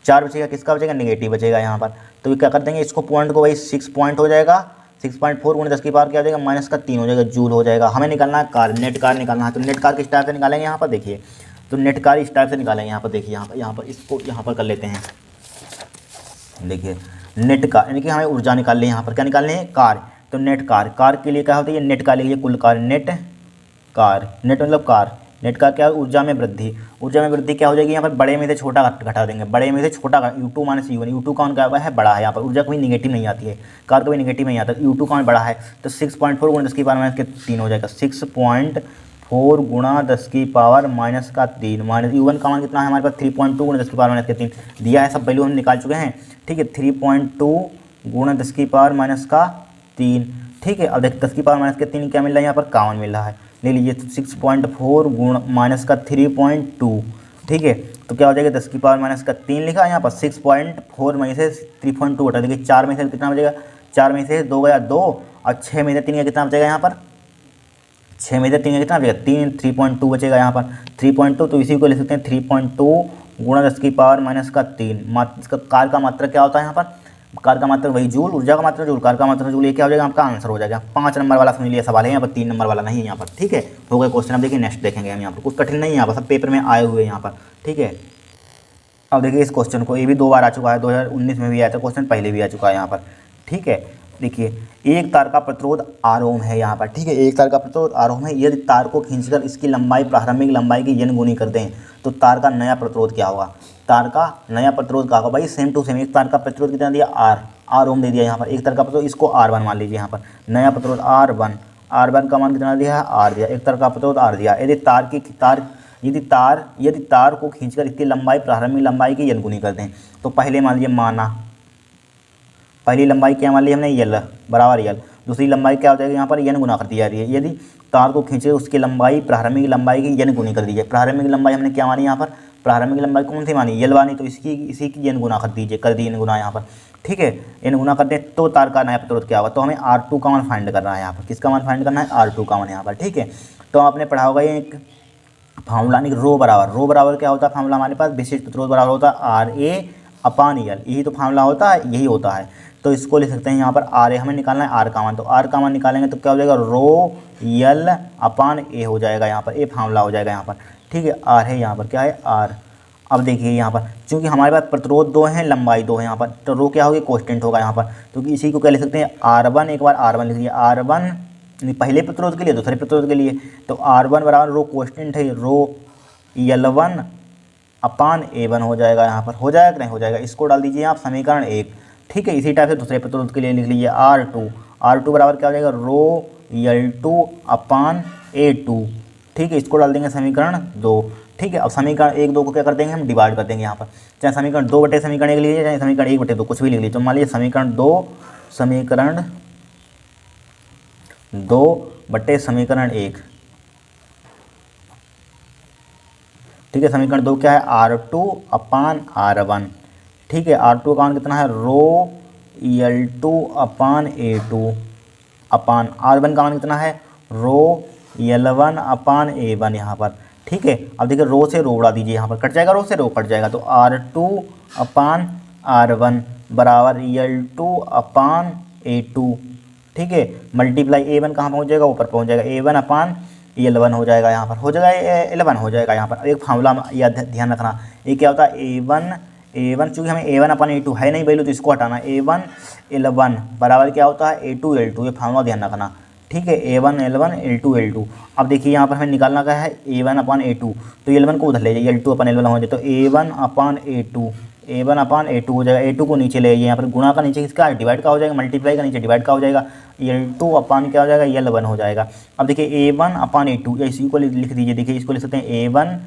4 बचेगा, किसका बचेगा नेगेटिव बचेगा यहाँ पर। तो क्या कर देंगे इसको पॉइंट को, भाई 6 पॉइंट हो जाएगा, 6.4 गुणा 10 की पावर क्या हो जाएगा माइनस का 3 हो जाएगा, जूल हो जाएगा। हमें निकालना है कार, नेट कार निकालना है। तो नेट कार किस टाइप से निकालेंगे यहाँ पर, देखिए तो नेट कार इस टाइप से निकालेंगे यहाँ पर, देखिए यहाँ पर इसको यहाँ पर कर लेते हैं, देखिए नेट कार यानी कि हमें ऊर्जा निकाल लें, यहाँ पर क्या निकालने हैं कार, तो नेट कार के लिए क्या होता है, ये नेट कार लिखिए कुल कार, नेट मतलब कार, नेट कार क्या है ऊर्जा में वृद्धि क्या हो जाएगी यहाँ पर, बड़े में से छोटा घटा देंगे, बड़े में से छोटा U2 माइनस U1, U2 कौन क्या है बड़ा है यहाँ पर, ऊर्जा कभी नेगेटिव नहीं आती है, कार कभी नेगेटिव नहीं आता, U2 कौन बड़ा है, तो 6.4 गुणा 10 की पावर माइनस के 3 हो जाएगा, 6.4 गुणा 10 की पावर माइनस का 3, माइनस U1 का मान कितना है हमारे पास 3.2 गुणा 10 की पावर माइनस के 3 दिया है, सब वैल्यू हम निकाल चुके हैं, ठीक है। 3.2 गुणा 10 की पावर माइनस का 3, ठीक है। अब देखिए 10 की पावर माइनस के 3 क्या मिल रहा है यहाँ पर, कॉमन मिल रहा है, ले लीजिए 6.4 गुण माइनस का 3.2, ठीक है। तो क्या हो जाएगा 10 की पावर माइनस का 3 लिखा है यहाँ पर, 6.4 में से 3.2 हटा देखिए, 4 में से कितना बचेगा, 4 में से 2 गया 2 और 6 में से 3 का कितना बचेगा यहाँ पर, 6 में से 3 का कितना बचेगा 3.2 बचेगा यहाँ पर 3.2, तो इसी को लिख सकते हैं 3.2 गुणा 10 की पावर माइनस का 3, इसका कार का मात्रा क्या होता है यहाँ पर, कार का मात्रा वही जूल, ऊर्जा का मात्रा जूल, कार का मात्रा जूल, ये क्या हो जाएगा आपका आंसर हो जाएगा। 5 नंबर वाला समझ लिया सवाल है यहाँ पर, 3 नंबर वाला नहीं है यहाँ पर, ठीक है। हो गए क्वेश्चन। अब देखिए नेक्स्ट देखेंगे हम यहाँ पर, कुछ कठिन नहीं है यहाँ पर, सब पेपर में आए हुए हैं यहाँ पर, ठीक है। अब देखिए इस क्वेश्चन को, ये भी 2 बार आ चुका है, 2019 में भी आया था क्वेश्चन, पहले भी आ चुका है यहाँ पर, ठीक है। देखिए एक तार का प्रतिरोध R ओम है यहाँ पर, ठीक है, एक तार का प्रतिरोध R ओम है, यदि तार को खींचकर इसकी लंबाई प्रारंभिक लंबाई की n गुनी कर दें तो तार का नया प्रतिरोध क्या होगा, तार का नया प्रतिरोध क्या होगा भाई, सेम टू सेम, एक तार का प्रतिरोध कितना दिया R ओम दे दिया यहाँ पर, एक तार का प्रतिरोध इसको R1 मान लीजिए यहाँ पर, नया प्रतिरोध R1 का मान कितना दिया है R दिया, एक तार का प्रतिरोध R दिया, यदि तार को खींचकर इसकी लंबाई प्रारंभिक लंबाई की n गुनी कर दें तो पहले मान लीजिए माना, पहली लंबाई क्या मान ली हमने L बराबर L, दूसरी लंबाई क्या हो जाएगी यहाँ पर n गुना कर दी जा रही है, यदि तार को खींचे उसकी लंबाई प्रारंभिक लंबाई की n गुनी कर दी जाए, प्रारंभिक लंबाई हमने क्या मानी यहाँ पर, प्रारंभिक लंबाई कौन सी मानी L मानी, तो इसी की n गुना कर दीजिए, कर दी n गुना यहाँ पर, ठीक है, n गुना कर दें तो तार का नया प्रतिरोध क्या होगा, तो हमें R2 का मान फाइंड करना है यहाँ पर, किसका मान फाइंड करना है R2 का मान यहाँ पर, ठीक है। तो आपने पढ़ा होगा ये एक फार्मूला नहीं, रो बराबर क्या होता है फार्मूला हमारे पास, विशिष्ट प्रतिरोध बराबर होता है RA/L, यही तो फार्मूला होता है, यही होता है। तो इसको लिख सकते हैं यहाँ पर RA, हमें निकालना है R का मान, तो R का मान निकालेंगे तो क्या हो जाएगा ρL/A हो जाएगा यहाँ पर, ये फार्मूला हो जाएगा यहाँ पर, ठीक है। R है यहाँ पर क्या है R अब देखिए यहाँ पर चूंकि हमारे पास प्रतिरोध 2 हैं, लंबाई 2 है यहाँ पर, तो रो क्या होगी, कांस्टेंट होगा यहाँ पर। तो इसी को क्या लिख सकते हैं, R1, एक बार R1 लिख लीजिए, R1 पहले प्रतिरोध के लिए, दूसरे प्रतिरोध के लिए, तो R1 बराबर रो कांस्टेंट है, रो L1 अपान A1 हो जाएगा यहाँ पर, हो जाएगा कि नहीं हो जाएगा। इसको डाल दीजिए आप समीकरण 1, ठीक है। इसी टाइप से दूसरे प्रतिरोध के लिए लिख लीजिए R2 बराबर क्या हो जाएगा, रो L2 अपान A2, ठीक है। इसको डाल देंगे समीकरण 2, ठीक है। अब समीकरण 1 2 को क्या कर देंगे, हम डिवाइड कर देंगे यहाँ पर, चाहे समीकरण 2 बटे समीकरण 1 लीजिए, चाहे समीकरण 1 बटे 2 कुछ भी लिख लीजिए। तो मान लीजिए समीकरण 2 बटे समीकरण 1, ठीक है। समीकरण 2 क्या है, R2 अपान R1, ठीक है। R2 का मान कितना है, रो L2 अपान A2 अपान R1 का मान कितना है, रो L1 अपान A1 यहाँ पर, ठीक है। अब देखिए रो से रो उड़ा दीजिए, यहाँ पर कट जाएगा, रो से रो कट जाएगा, तो R2 अपान R1 बराबर L2 अपान A2, ठीक है। मल्टीप्लाई A1 कहाँ पहुँच जाएगा, ऊपर पहुँच जाएगा, A1 अपान L1 हो जाएगा यहाँ पर, हो जाएगा L1 हो जाएगा यहाँ पर। एक फार्मूला याद ध्यान रखना, ये क्या होता है, A1 चूँकि हमें A1 अपन A2 है नहीं वैल्यू, तो इसको हटाना, A1 L1 बराबर क्या होता है, A2 L2, ये फार्मूला ध्यान रखना, ठीक है। A1 L1 L2 L2। अब देखिए यहाँ पर हमें निकालना क्या है, A1 अपान A2, तो L1 को उधर ले जाइए, L2 अपान L1 हो जाए, तो A1 अपान A2 हो जाएगा। A2 को नीचे ले जाइए, यहाँ पर गुणा का नीचे किसका डिवाइड का हो जाएगा, मल्टीप्लाई का नीचे डिवाइड का हो जाएगा, L2 अपान क्या हो जाएगा, L1 हो जाएगा। अब देखिए A1 अपान A2, या इसी को लिख दीजिए, देखिए इसको लिख सकते हैं A1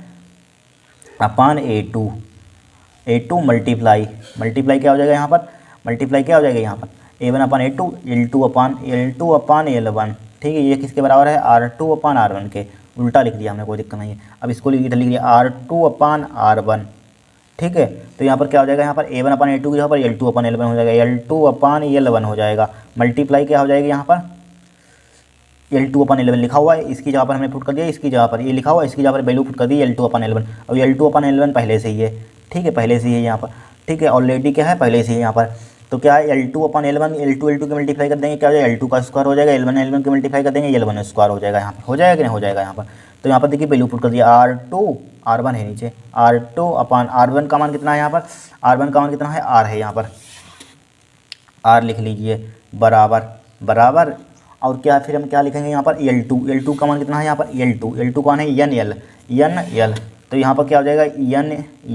अपान A2 मल्टीप्लाई क्या हो जाएगा यहाँ पर, मल्टीप्लाई क्या हो जाएगा यहाँ पर, A1 अपान A2 L2 अपान L1, ठीक है। ये किसके बराबर है, R2 अपान R1 के, उल्टा लिख दिया हमने, कोई दिक्कत नहीं है। अब इसको इधर लिख दिया R2 अपान R1, ठीक है। तो यहाँ पर क्या हो जाएगा, यहाँ पर A1 अपान A2 यहाँ पर L2 अपान L1 हो जाएगा, L2 अपान L1 हो जाएगा, मल्टीप्लाई क्या हो जाएगी यहाँ पर, L2 अपन 11 लिखा हुआ है, इसकी जगह पर हमने पुट कर दिया, इसकी जगह पर ये लिखा हुआ है, इसकी जगह पर वैल्यू पुट कर दी L2 अपन 11। अब L2 अपन 11 पहले से ही है, ठीक है, पहले से ही है यहाँ पर, ठीक है। ऑलरेडी क्या है, पहले से ही यहाँ पर, तो क्या है L2 अपन 11, L2 के मल्टीप्लाई कर देंगे, क्या हो जाएगा, L2 का स्क्वायर हो जाएगा, L1 के मल्टीप्लाई कर देंगे, L1 स्क्वायर हो जाएगा यहाँ पर, हो जाएगा कि नहीं हो जाएगा यहाँ पर। तो यहाँ पर देखिए वैल्यू पुट कर दिया, R1 है नीचे, R2 अपान R1 का मान कितना है यहाँ पर, R1 का मान कितना है, R है यहाँ पर, R लिख लीजिए बराबर और क्या, फिर हम क्या लिखेंगे यहाँ पर, L2 का मान कितना है यहाँ पर, L2 का मान है NL, तो यहाँ पर क्या हो जाएगा,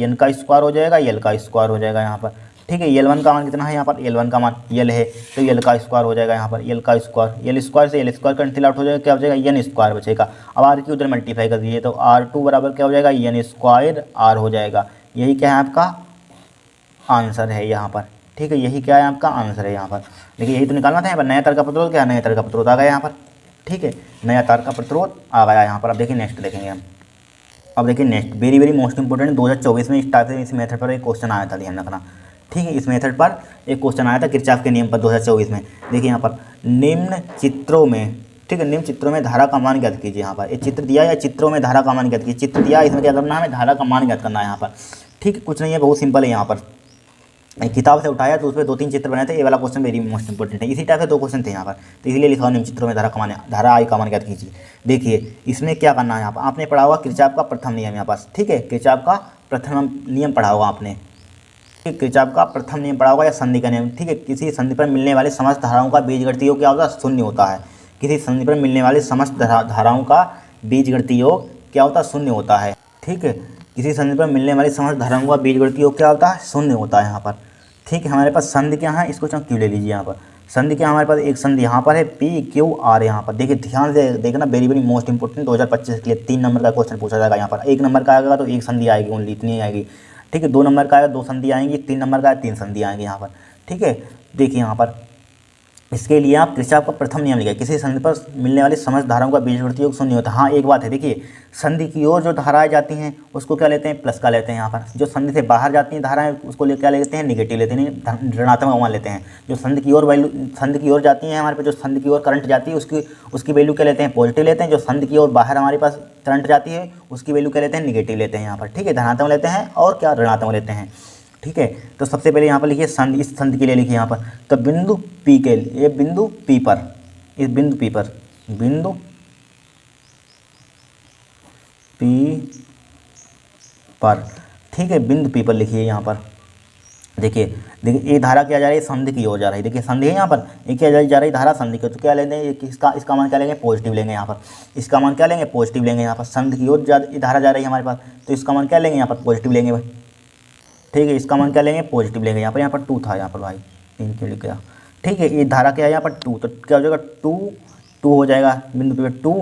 N का स्क्वायर हो जाएगा, L का स्क्वायर हो जाएगा यहाँ पर, ठीक है। L1 का मान कितना है यहाँ पर, L1 का मान L है, तो L का स्क्वायर हो जाएगा यहाँ पर, L का स्क्वायर, L स्क्वायर से L स्क्वायर कैंसिल आउट हो जाएगा, क्या हो जाएगा, N स्क्वायर बचेगा। अब R की उधर मल्टीप्लाई कर दीजिए, तो R2 बराबर क्या हो जाएगा, N स्क्वायर R हो जाएगा। यही क्या है आपका आंसर है यहाँ पर, ठीक है, यही क्या है आपका आंसर है यहाँ पर। देखिए यही तो निकालना था यहाँ पर, नया तार का प्रतिरोध क्या है, नया तार का प्रतिरोध आ गया यहाँ पर, ठीक है, नया तार का प्रतिरोध आ गया यहाँ पर। अब देखिए नेक्स्ट देखेंगे हम, अब देखिए नेक्स्ट वेरी मोस्ट इंपोर्टेंट, 2024 में स्टार्ट से इस मेथड पर एक क्वेश्चन आया था, ध्यान रखना, ठीक है। इस मेथड पर एक क्वेश्चन आया था किरचॉफ के नियम पर 2024 में। देखिए यहाँ पर निम्न चित्रों में, ठीक है, निम्न चित्रों में धारा का मान ज्ञात कीजिए। यहाँ पर एक चित्र दिया या चित्रों में धारा का मान ज्ञात कीजिए, चित्र दिया, इसमें क्या करना है, हमें धारा का मान ज्ञात करना है यहाँ पर, ठीक है, कुछ नहीं है, बहुत सिंपल है। यहाँ पर एक किताब से उठाया तो उसमें 2-3 चित्र बने थे, ये वाला क्वेश्चन वेरी मोस्ट इंपोर्टेंट है, इसी टाइप से 2 क्वेश्चन थे यहाँ पर, तो इसलिए लिखा निम्न चित्रों में धारा आई का मान ज्ञात कीजिए। देखिए इसमें क्या करना है, यहाँ पर आपने पढ़ा होगा किरचॉफ का प्रथम नियम यहाँ पास, ठीक है, किरचॉफ का प्रथम नियम पढ़ा होगा आपने, किरचॉफ का प्रथम नियम पढ़ा होगा या संधि का नियम, ठीक है। किसी संधि पर मिलने वाले समस्त धाराओं का बीजगणितीय योग क्या होता है, शून्य होता है। किसी संधि पर मिलने वाले समस्त धाराओं का बीजगणितीय योग क्या होता है, शून्य होता है, ठीक है। किसी संधि पर मिलने वाली समस्त धाराओं का बीजगणितीय योग क्या होता है, शून्य होता है यहाँ पर, ठीक है। हमारे पास संधि क्या है, इसको क्यों ले लीजिए यहाँ पर, संधि क्या हमारे पास एक संधि यहाँ पर है PQR, यहाँ पर देखिए ध्यान से देखना, वेरी मोस्ट इंपोर्टेंट 2025 के लिए 3 नंबर का क्वेश्चन पूछा जाएगा यहाँ पर। 1 नंबर का आएगा तो 1 संधि आएगी, ओनली इतनी आएगी, ठीक है। 2 नंबर का आएगा 2 संधि आएंगी, 3 नंबर का 3 संधि आएंगी यहाँ पर, ठीक है। देखिए यहाँ पर इसके लिए आप किरचॉफ का प्रथम नियम लिखिए, किसी संधि पर मिलने वाली समस्त धाराओं का बीजगणितीय योग शून्य होता है। हाँ एक बात है, देखिए संधि की ओर जो धाराएं जाती हैं उसको क्या लेते हैं, प्लस का लेते हैं यहाँ पर, जो संधि से बाहर जाती हैं धाराएं उसको क्या लेते हैं, निगेटिव लेते हैं, ऋणात्मक मान लेते हैं। जो संधि की ओर जाती हैं हमारे पास, जो संधि की ओर करंट जाती है उसकी वैल्यू क्या लेते हैं, पॉजिटिव लेते हैं। जो संधि की ओर बाहर हमारे पास करंट जाती है उसकी वैल्यू क्या लेते हैं, निगेटिव लेते हैं यहाँ पर, ठीक है, धनात्मक लेते हैं और क्या ऋणात्मक लेते हैं, ठीक है। तो सबसे पहले यहाँ पर लिखिए संधि, इस संधि के लिए लिखिए यहाँ पर, तो बिंदु P के लिए, ये बिंदु P पर, इस बिंदु P पर, ठीक है, बिंदु पी पर लिखिए यहाँ पर। देखिए देखिए ये धारा क्या जा रही है, संधि की ओर जा रही है। देखिए संधि है यहाँ पर, ये क्या जा रही है धारा संधि की, तो क्या लेंगे इसका मान क्या लेंगे, पॉजिटिव लेंगे यहाँ पर। इसका मान क्या लेंगे, पॉजिटिव लेंगे यहाँ पर। संधि की ओर धारा जा रही है हमारे पास, तो इसका मान क्या लेंगे यहाँ पर, पॉजिटिव लेंगे भाई। ठीक है, इसका मान क्या लेंगे, पॉजिटिव लेंगे। यहाँ पर 2 था यहाँ पर भाई, 3 क्यों लिख गया। ठीक है, ये धारा क्या है यहाँ पर 2, तो क्या हो जाएगा 2 हो जाएगा बिंदु पे 2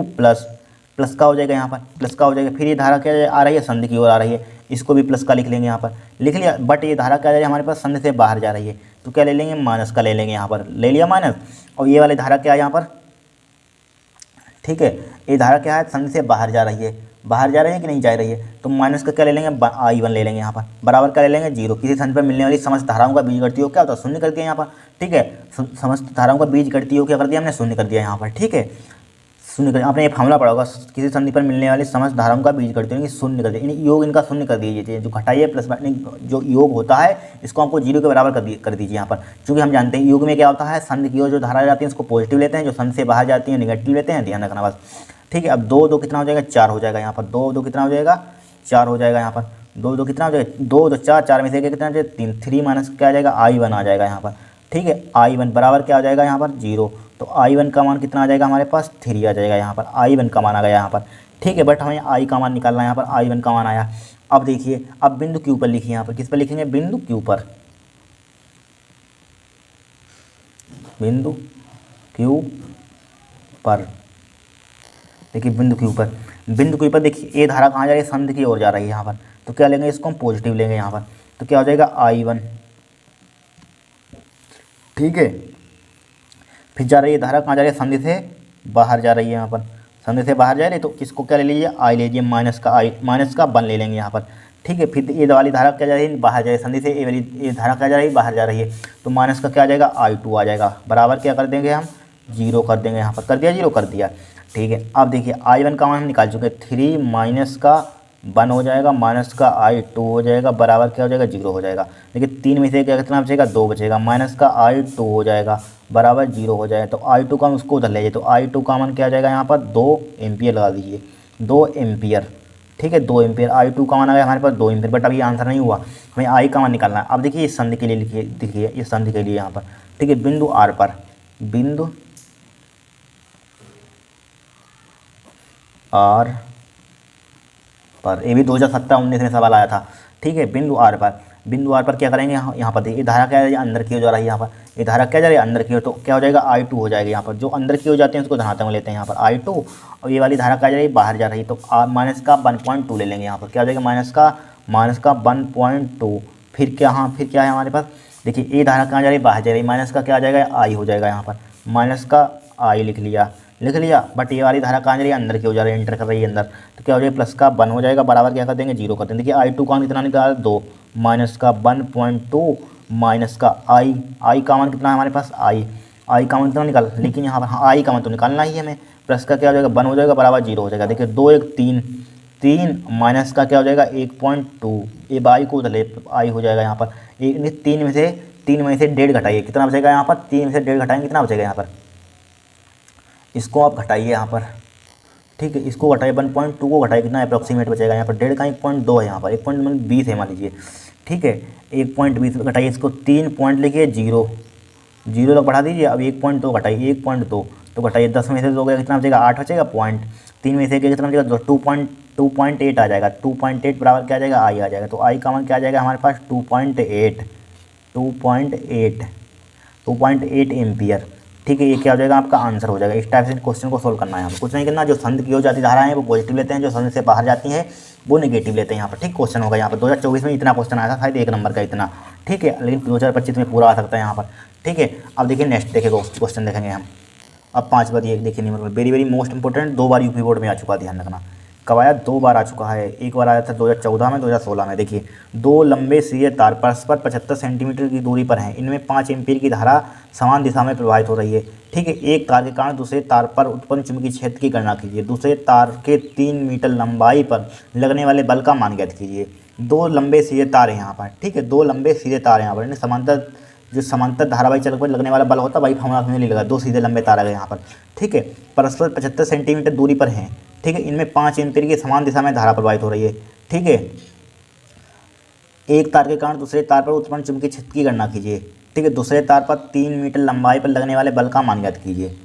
प्लस का हो जाएगा यहाँ पर, प्लस का हो जाएगा। फिर ये धारा क्या आ रही है, संधि की ओर आ रही है, इसको भी प्लस का लिख लेंगे यहाँ पर, लिख लिया। बट ये धारा क्या जा रही है हमारे पास, संधि से बाहर जा रही है, तो क्या ले लेंगे, माइनस का ले लेंगे यहाँ पर, ले लिया माइनस। और ये वाली धारा क्या है यहाँ पर, ठीक है, ये धारा क्या है, संधि से बाहर जा रही है, बाहर जा रही है कि नहीं जा रही है, तो माइनस का क्या ले लेंगे, I1 ले लेंगे यहाँ पर, बराबर क्या ले लेंगे 0। किसी संधि पर मिलने वाली समस्त धाराओं का बीजगणितीय योग क्या होता है, शून्य कर दिया यहाँ पर। ठीक है, समस्त धाराओं का बीजगणितीय योग क्या कर दिया हमने, शून्य कर दिया यहाँ पर। ठीक है, शून्य कर, आपने ये फार्मूला पढ़ा होगा, किसी संधि पर मिलने वाली समस्त धाराओं का बीजगणितीय योग शून्य कर दिया, योग इनका शून्य कर दीजिए। जो घटाई है प्लस जो योग होता है इसको हमको 0 के बराबर कर दीजिए यहाँ पर। क्योंकि हम जानते हैं योग में क्या होता है, संधि की ओर जो धारा जाती है उसको पॉजिटिव लेते हैं, जो संधि से बाहर जाती है नेगेटिव लेते हैं, ध्यान रखना बस। ठीक है, अब 2 कितना हो जाएगा, 4 हो जाएगा यहाँ पर। 2 कितना हो जाएगा, 4 हो जाएगा यहाँ पर। 2 कितना हो जाएगा, 2 4, 4 में से कितना हो जाएगा 3, 3 माइनस क्या आ जाएगा, I1 आ जाएगा यहाँ पर। ठीक है, I1 बराबर क्या आ जाएगा यहाँ पर 0, तो I1 का मान कितना आ जाएगा हमारे पास 3 आ जाएगा यहाँ पर। I1 का मान आ गया यहाँ पर। ठीक है, बट हमें I का मान निकालना है यहाँ पर, I1 का मान आया। अब देखिए, अब बिंदु Q पर लिखिए यहाँ पर, किस पर लिखेंगे, बिंदु Q पर, बिंदु Q पर। देखिए बिंदु Q पर देखिए ये धारा कहाँ जा रही है, संधि की ओर जा रही है यहाँ पर, तो क्या लेंगे, इसको हम पॉजिटिव लेंगे यहाँ पर, तो क्या हो जाएगा I1। ठीक है, फिर जा रही है धारा कहाँ जा रही है, संधि से बाहर जा रही है यहाँ पर, संधि से बाहर जा रही है, तो इसको क्या ले लीजिए, I लीजिए, माइनस का 1 ले लेंगे यहाँ पर। ठीक है, फिर ये वाली धारा क्या जा रही है, बाहर जा रही है, संधि से ये धारा क्या जा रही है, बाहर जा रही है, तो माइनस का क्या आ जाएगा, I2 आ जाएगा, बराबर क्या कर देंगे हम 0 कर देंगे यहाँ पर, कर दिया 0 कर दिया। ठीक है, अब देखिए I1 का मान हम निकाल चुके हैं, 3 माइनस का 1 हो जाएगा, माइनस का I2 हो जाएगा, बराबर क्या हो जाएगा 0 हो जाएगा। देखिए 3 में से क्या कितना बचेगा, 2 बचेगा, माइनस का I2 हो जाएगा, बराबर 0 हो जाएगा। तो I2 का हम उसको उधर ले जाइए, तो I2 का मान क्या आ जाएगा यहाँ पर 2 एम्पियर लगा दीजिए, 2 एम्पियर। ठीक है, 2 एम्पियर, I2 का मान आ गया हमारे पास 2 एम्पियर, बट अभी आंसर नहीं हुआ, हमें I का मान निकालना है। अब देखिए इस संधि के लिए लिखिए, देखिए इस संधि के लिए यहाँ पर, ठीक है, बिंदु R पर, बिंदु R पर, ये भी 2017-19 में सवाल आया था। ठीक है, बिंदु R पर क्या करेंगे, यहाँ पर देखिए धारा क्या है, अंदर की ओर जा रही है यहाँ पर, ये धारा क्या जा रही है अंदर की ओर, तो क्या हो जाएगा I2 हो जाएगा यहाँ पर। जो अंदर की ओर जाते हैं उसको धनात्मक लेते हैं यहाँ पर I2, और ये वाली धारा क्या जा रही है, बाहर जा रही है, तो माइनस का 1.2 ले लेंगे यहाँ पर। क्या हो जाएगा, माइनस का 1.2। फिर क्या, हाँ फिर क्या है हमारे पास, देखिए ये धारा कहाँ जा रही है, बाहर जा रही है, माइनस का क्या आ जाएगा, I हो जाएगा यहाँ पर, माइनस का I लिख लिया। बट ये वाली धारा कहाँ जा रही है, अंदर की हो जा रही है, एंटर कर रही है अंदर, तो क्या हो जाएगा, प्लस का 1 हो जाएगा, बराबर क्या कर देंगे 0 कर देंगे। देखिए I2 का मान कितना निकाला, 2, माइनस का 1.2 माइनस का I का मान कितना है हमारे पास, I का मान कितना निकाल, लेकिन यहाँ पर हाँ I का मान तो निकालना ही है हमें, प्लस का क्या हो जाएगा 1 हो जाएगा, बराबर 0 हो जाएगा। देखिए 2 1 3 3 माइनस का क्या हो जाएगा 1.2, ये I को उधर I हो जाएगा यहाँ पर। 3 में से 1.5 घटाइए, कितना बचेगा यहाँ पर, 3 में से 1.5 घटाएंगे कितना बचेगा यहाँ पर, इसको आप घटाइए यहाँ पर। ठीक है, इसको घटाइए 1.2 को घटाइए, कितना अप्रॉक्सीमेट बचेगा यहाँ पर, 1.5 का 1.2 है यहाँ पर, 1.20 है मान लीजिए। ठीक है, 1.20 घटाइए इसको, 3 पॉइंट लिखिए 0 तक बढ़ा दीजिए। अब 1.2 घटाइए, 1.2 तो घटाइए, 10 में से 2 गया कितना बचेगा, 8 बचेगा पॉइंट, 3 में से कितना बचेगा, 2.8 आ जाएगा, 2.8 बराबर क्या आ जाएगा, I आ जाएगा। तो I का मान क्या आ जाएगा हमारे पास 2.8 एम्पियर। ठीक है, ये क्या हो जाएगा आपका आंसर हो जाएगा। इस टाइप से क्वेश्चन को सोल्व करना है, हमें कुछ नहीं करना। जो संधि की ओर जाती धाराएं हैं वो पॉजिटिव लेते हैं, जो संधि से बाहर जाती हैं वो नेगेटिव लेते हैं यहाँ पर। ठीक, क्वेश्चन होगा यहाँ पर 2024 में इतना क्वेश्चन आया था, शायद 1 नंबर का इतना। ठीक है, लेकिन 2025 में पूरा आ सकता है यहाँ पर। ठीक है, अब देखिए नेक्स्ट देखेगा क्वेश्चन देखेंगे हम। अब 5 बार ये देखिए, वेरी वेरी मोस्ट इंपॉर्टेंट, 2 बार यूपी बोर्ड में आ चुका, ध्यान रखना। कब आया, 2 बार आ चुका है। एक बार आया था 2014 में, 2016 में। देखिए 2 लंबे सीधे तार परस्पर 75 सेंटीमीटर की दूरी पर हैं, इनमें 5 एम्पीयर की धारा समान दिशा में प्रवाहित हो रही है। ठीक है, एक तार के कारण दूसरे तार पर उत्पन्न चुंबकीय क्षेत्र की गणना कीजिए। दूसरे तार के 3 मीटर लंबाई पर लगने वाले बल का मान ज्ञात कीजिए। 2 लंबे सीधे तार हैं यहाँ पर। ठीक है, 2 लंबे सीधे तार हैं यहाँ पर, समांतर जो समांतर धारावाही चालक पर लगने वाला बल होता है वही फॉर्मूला में नहीं लगा। 2 सीधे लंबे तार आ गए यहाँ पर। ठीक है, परस्पर 75 सेंटीमीटर दूरी पर हैं। ठीक है, इनमें 5 एम्पीयर की समान दिशा में धारा प्रवाहित हो रही है। ठीक है, एक तार के कारण दूसरे तार पर उत्पन्न चुंबकीय क्षेत्र की गणना कीजिए। ठीक है, दूसरे तार पर 3 मीटर लंबाई पर लगने वाले बल का मान ज्ञात कीजिए।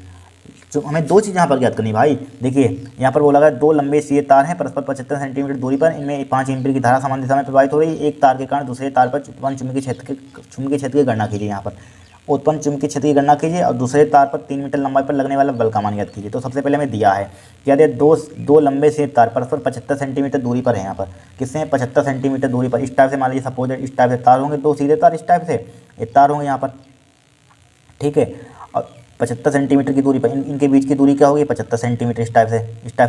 जो हमें दो चीज़ यहाँ पर ज्ञात करनी भाई। देखिए यहाँ पर बोला गया दो लंबे सीधे तार हैं परस्पर 75 सेंटीमीटर दूरी पर, इनमें 5 एम्पीयर की धारा समान दिशा में प्रवाहित हो रही है। एक तार के कारण दूसरे तार पर उत्पन्न चुंबकीय क्षेत्र की गणना कीजिए। यहाँ पर उत्पन्न चुंबकीय क्षेत्र की गणना कीजिए और दूसरे तार पर 3 मीटर लंबाई पर लगने वाला बल का मान ज्ञात कीजिए। तो सबसे पहले हमें दिया है क्या दिया, दो लंबे सीधे तार परस्पर 75 सेंटीमीटर दूरी पर है। यहाँ पर किससे 75 सेंटीमीटर दूरी पर, इस टाइप से मान लीजिए सपोज इस टाइप से तार होंगे, दो सीधे तार इस टाइप से ये तार होंगे यहाँ पर। ठीक है, और 75 सेंटीमीटर की दूरी पर इनके बीच की दूरी क्या होगी 75 सेंटीमीटर, इस टाइप से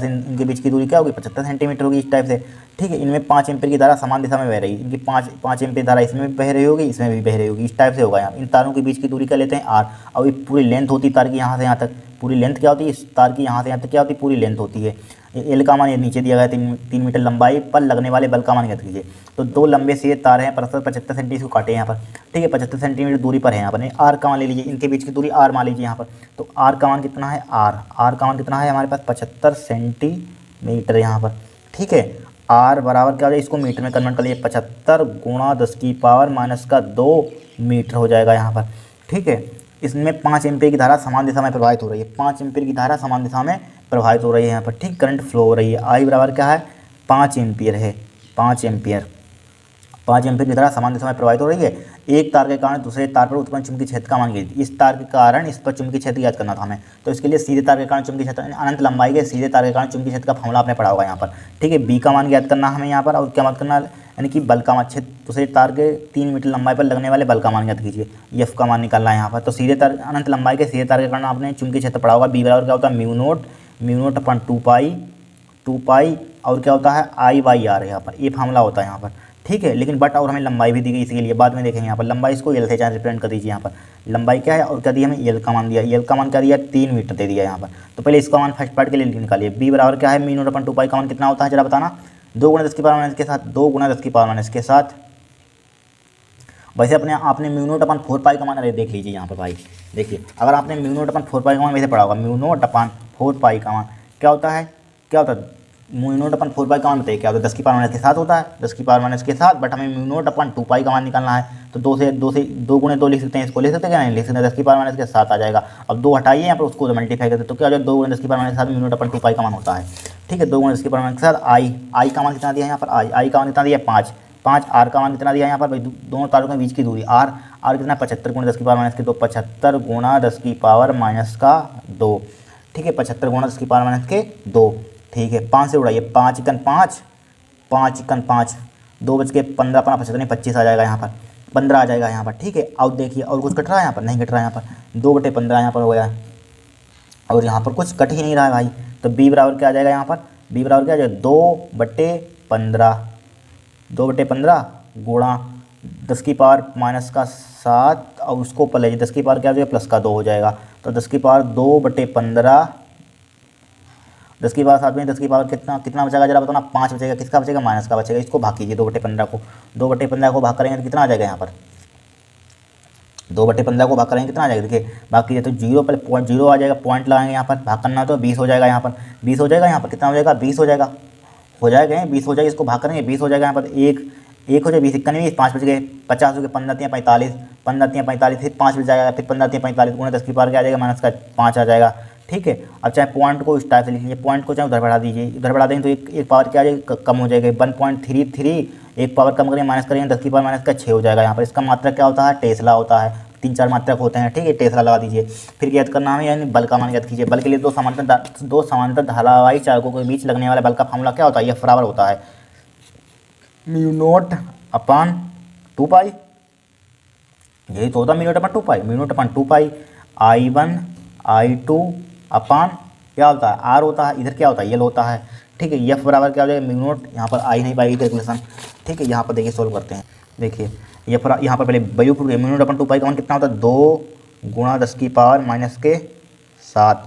इनके बीच की दूरी क्या होगी 75 सेंटीमीटर होगी इस टाइप से। ठीक है, इनमें 5 एम्पीयर की धारा समान दिशा में बह रही है, इनकी 5 एम्पीयर धारा इसमें भी बह रही होगी, इसमें भी बह रही होगी, इस टाइप से होगा। यहाँ इन तारों के बीच की दूरी क्या लेते हैं आर, और ये पूरी लेंथ होती है तार की यहाँ से यहाँ तक, पूरी लेंथ क्या होती है इस तार की यहाँ से यहाँ तक क्या होती है पूरी लेंथ होती है। एल का मान ये नीचे दिया गया 3 मीटर लंबाई पर लगने वाले बल का मान ज्ञात कीजिए। तो दो लंबे सीधे तार हैं परस्पर 75 सेंटीमीटर को काटे यहाँ पर। ठीक है, 75 सेंटीमीटर दूरी पर है यहाँ पर, आर का मान ले लीजिए, इनके बीच की दूरी आर मान लीजिए यहाँ पर। तो आर का मान कितना है, आर का मान कितना है हमारे पास 75 सेंटीमीटर यहाँ पर। ठीक है, आर बराबर क्या हो जाए, इसको मीटर में कन्वर्ट कर लीजिए, 75 गुणा 10⁻² मीटर हो जाएगा यहाँ पर। ठीक है, इसमें 5 एम्पीयर की धारा समान दिशा में प्रवाहित हो रही है, 5 एम्पीयर की धारा समान दिशा में प्रवाहित हो रही है यहाँ पर। ठीक, करंट फ्लो हो रही है, आई बराबर क्या है 5 एम्पीयर है, 5 एम्पीयर की धारा समान दिशा में प्रवाहित हो रही है। एक तार के कारण दूसरे तार पर उत्पन्न चुंबकीय क्षेत्र का मान कीजिए। इस तार के कारण इस पर चुंबकीय क्षेत्र याद करना था हमें, तो इसके लिए सीधे तार के कारण चुंबकीय क्षेत्र अनंत लंबाई के सीधे तार के कारण चुंबकीय क्षेत्र का फॉर्मूला आपने पढ़ा होगा यहाँ पर। ठीक है, बी का मान याद करना हमें यहाँ पर, और क्या याद करना यानी कि बल का मान दूसरे तार के 3 मीटर लंबाई पर लगने वाले बल का मान याद कीजिए, एफ का मान निकालना है यहाँ पर। तो सीधे तार अनंत लंबाई के सीधे तार के कारण आपने चुंबकीय क्षेत्र पढ़ा होगा, बी बराबर क्या होता है म्यू नोट अपन 2 पाई और क्या होता है I/R यहाँ पर, ये फार्मूला होता है यहाँ पर। ठीक है, लेकिन बट और हमें लंबाई भी दी गई, इसके लिए बाद में देखेंगे यहाँ पर। लंबाई इसको एल से चाहे रिप्रेजेंट कर दीजिए यहाँ पर, लंबाई क्या है और क्या दिया हमें एल का मान दिया, एल का मान क्या दिया 3 मीटर दे दिया यहाँ पर। तो पहले इसका मान फर्स्ट पार्ट के लिए निकालिए, बी बराबर क्या है म्यू नोट अपन 2 पाई का मान कितना होता है जरा बताना, 2 × 10⁻⁻ के साथ, 2 × 10⁻⁻ के साथ। वैसे आपने म्यू नोट अपन 4 पाई का मान अरे देख लीजिए यहाँ पर भाई, देखिए अगर आपने म्यू नोट अपन 4 पाई का मान वैसे पढ़ा होगा, म्यू नोट अपन 4 पाई का मान क्या होता है म्यू नोट अपन 4 पाई का मान बताइए क्या होता है 10⁻⁻ के साथ होता है, 10⁻⁻ के साथ। बट हमें म्यू नोट अपन 2 पाई का मान निकालना है, तो 2 × 2 लिख सकते हैं, इसको लिख सकते हैं क्या नहीं लिख सकते, 10⁻⁻ के साथ आ जाएगा। अब 2 हटाइए यहाँ पर, उसको मल्टीप्लाई करते तो क्या हो जाए 2 × 10⁻⁻ के साथ म्यू नोट अपन 2 पाई का मान होता है। ठीक है, 2 × 10⁻⁻ के साथ आई का मान कितना दिया यहाँ पर, आई का मान कितना दिया 5, आर का मान कितना दिया यहाँ पर भाई, दोनों तारों के बीच की दूरी आर कितना 75 × 10⁻⁻2, 75 × 10⁻²। ठीक है, 75 × 10⁻²। ठीक है, 5 से उड़ाइए, 5 × 5, 2 बज के 15 अपना 75 नहीं 25 आ जाएगा यहाँ पर, 15 आ जाएगा यहाँ पर। ठीक है, अब देखिए और कुछ कट रहा है यहाँ पर, नहीं कट रहा है यहाँ पर, 2/15 यहाँ पर हो गया है, और यहाँ पर कुछ कट ही नहीं रहा है भाई। तो बी बराबर क्या आ जाएगा यहाँ पर, बी बराबर क्या आ जाएगा 2/15 गुणा 10⁻⁻7 और उसको ऊपर ले 10 की पावर क्या हो जाएगा +2 हो जाएगा। तो 10⁻2/15 10 की पावर 7 में 10 की पावर कितना बचेगा जरा बताओ ना, 5 बचेगा, किसका बचेगा माइनस का बचेगा। इसको भाग कीजिए 2/15 को, 2/15 को भाग करेंगे तो कितना आ जाएगा यहाँ पर, 2/15 को भाग करेंगे कितना आ जाएगा, देखिए भाग कीजिए तो 0 पर 0 आ जाएगा, पॉइंट लगाएंगे यहाँ पर, भाग करना तो 20 हो जाएगा यहाँ पर, 20 हो जाएगा यहाँ पर, कितना हो जाएगा 20 हो जाएगा, 20 हो जाएगा, इसको भाग करेंगे 20 हो जाएगा यहाँ पर, एक हो जाए 20 इक्का नहीं 5 बच गए, 50 हो गए, 15×3 = 45, फिर 5 बच जाएगा, फिर 15×3 = 45 गुणा 10 की पावर क्या आ जाएगा -5 आ जाएगा। ठीक है, अब चाहे पॉइंट को इस टाइप से लिख लीजिए, पॉइंट को चाहे उधर बढ़ा दीजिए, इधर बढ़ा देंगे तो एक पावर क्या आ जाएगी कम हो जाएगी 1.33, एक पावर कम करेंगे माइनस करेंगे 10 की पावर -6 हो जाएगा यहाँ पर। इसका मात्रक क्या होता है टेस्ला होता है, 3-4 मात्रक होते हैं। ठीक है, टेस्ला लगा दीजिए। फिर याद करना है यानी बल का मान याद कीजिए, बल के लिए दो समांतर धारावाही चालकों के बीच लगने वाले बल का फॉर्मूला क्या होता है, यह बराबर होता है μ0/2π, यही तो होता है μ0/2π, I1 I2 अपान क्या होता है R होता है, इधर क्या होता है L होता है। ठीक है, F बराबर क्या हो जाएगा μ0, यहाँ पर आई नहीं पाएगी कैलकुलेशन। ठीक है, यहाँ पर देखिए सोल्व करते हैं, देखिए यहाँ पर पहले वैल्यू प्रूफ μ0/2π का मान कितना होता है 2 गुणा 10 की पावर -7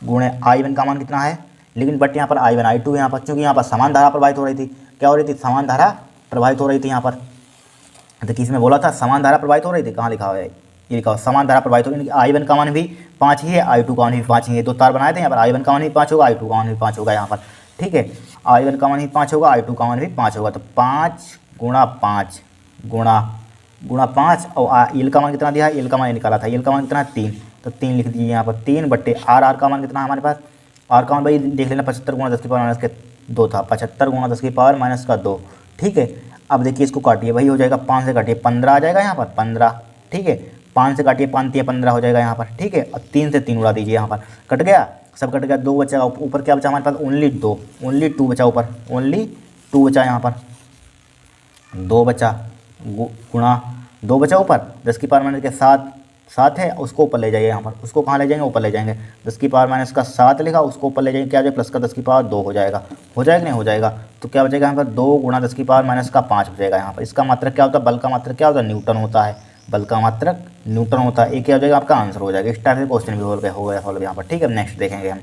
गुणे I1 का मान कितना है, लेकिन बट यहाँ पर I1 I2 यहाँ पर, क्योंकि यहाँ पर समान धारा प्रवाहित हो रही थी, क्या हो रही थी समान धारा प्रवाहित हो रही थी यहाँ पर। तो किसी में बोला था समान धारा प्रवाहित हो रही थी, कहाँ लिखा हुआ है ये लिखा हुआ समान धारा प्रवाहित हो रही है। I1 का मान भी 5 ही है, I2 का मान भी 5 ही है, 2 तार बनाए थे यहाँ पर, I1 का मान भी 5 होगा, I2 का मान भी 5 होगा यहाँ पर। ठीक है, I1 का मान भी 5 होगा, I2 का मान भी 5 होगा, तो 5 × 5 गुणा गुणा 5 और यल का मान कितना दिया है, यल का मान निकाला था, यल का मान कितना है 3, तो 3 लिख दीजिए यहाँ पर 3 बट्टे आर का मान कितना है हमारे पास, आर का मान भाई देख लेना 75 गुणा 10 की पावर माइनस के 2 था, 75 गुणा 10 की पावर माइनस का 2। ठीक है, अब देखिए इसको काटिए भाई, हो जाएगा 5 से काटिए 15 आ जाएगा यहाँ पर 15। ठीक है, 5 से काटिए 5 15 हो जाएगा यहाँ पर। ठीक है, और 3 से 3 उड़ा दीजिए यहाँ पर, कट गया, सब कट गया, 2 बचा, ऊपर क्या बचा हमारे पास ओनली 2, ओनली 2 बचा, ऊपर ओनली 2 बचा, यहाँ पर 2 बचा, गुणा 2 बचा, ऊपर 10 की पावर माइनस के 7 7 है, उसको ऊपर ले जाइए यहाँ पर, उसको कहाँ ले जाएंगे, ऊपर ले जाएंगे, 10 की पावर माइनस का 7 लिखा, उसको ऊपर ले जाएंगे, क्या हो जाएगा प्लस का 10 की पावर 2 हो जाएगा, हो जाएगा नहीं हो जाएगा, तो क्या बचेगा यहाँ पर 2 गुणा 10 की पावर माइनस का 5 बचेगा यहाँ पर। इसका मात्रक क्या होता है, बल का मात्रक क्या होता है, न्यूटन होता है, बल का मात्रक न्यूटन होता है, ये क्या हो जाएगा आपका आंसर हो जाएगा। इस टाइप से क्वेश्चन भी हो गया सॉल्व यहाँ पर। ठीक है, नेक्स्ट देखेंगे हम।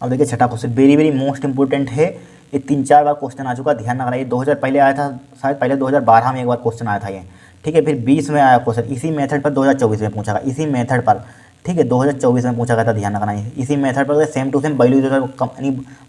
अब देखिए छठा question very very most important है, ये 3-4 बार क्वेश्चन आ चुका, ध्यान रखना, ये 2000 पहले आया था शायद, पहले 2012 में एक बार क्वेश्चन आया था ये। ठीक है, फिर 20 में आया क्वेश्चन इसी मेथड पर, 2024 में पूछा गया इसी मेथड पर। ठीक है, 2024 में पूछा गया था, ध्यान रखना इसी मेथड पर, same to same value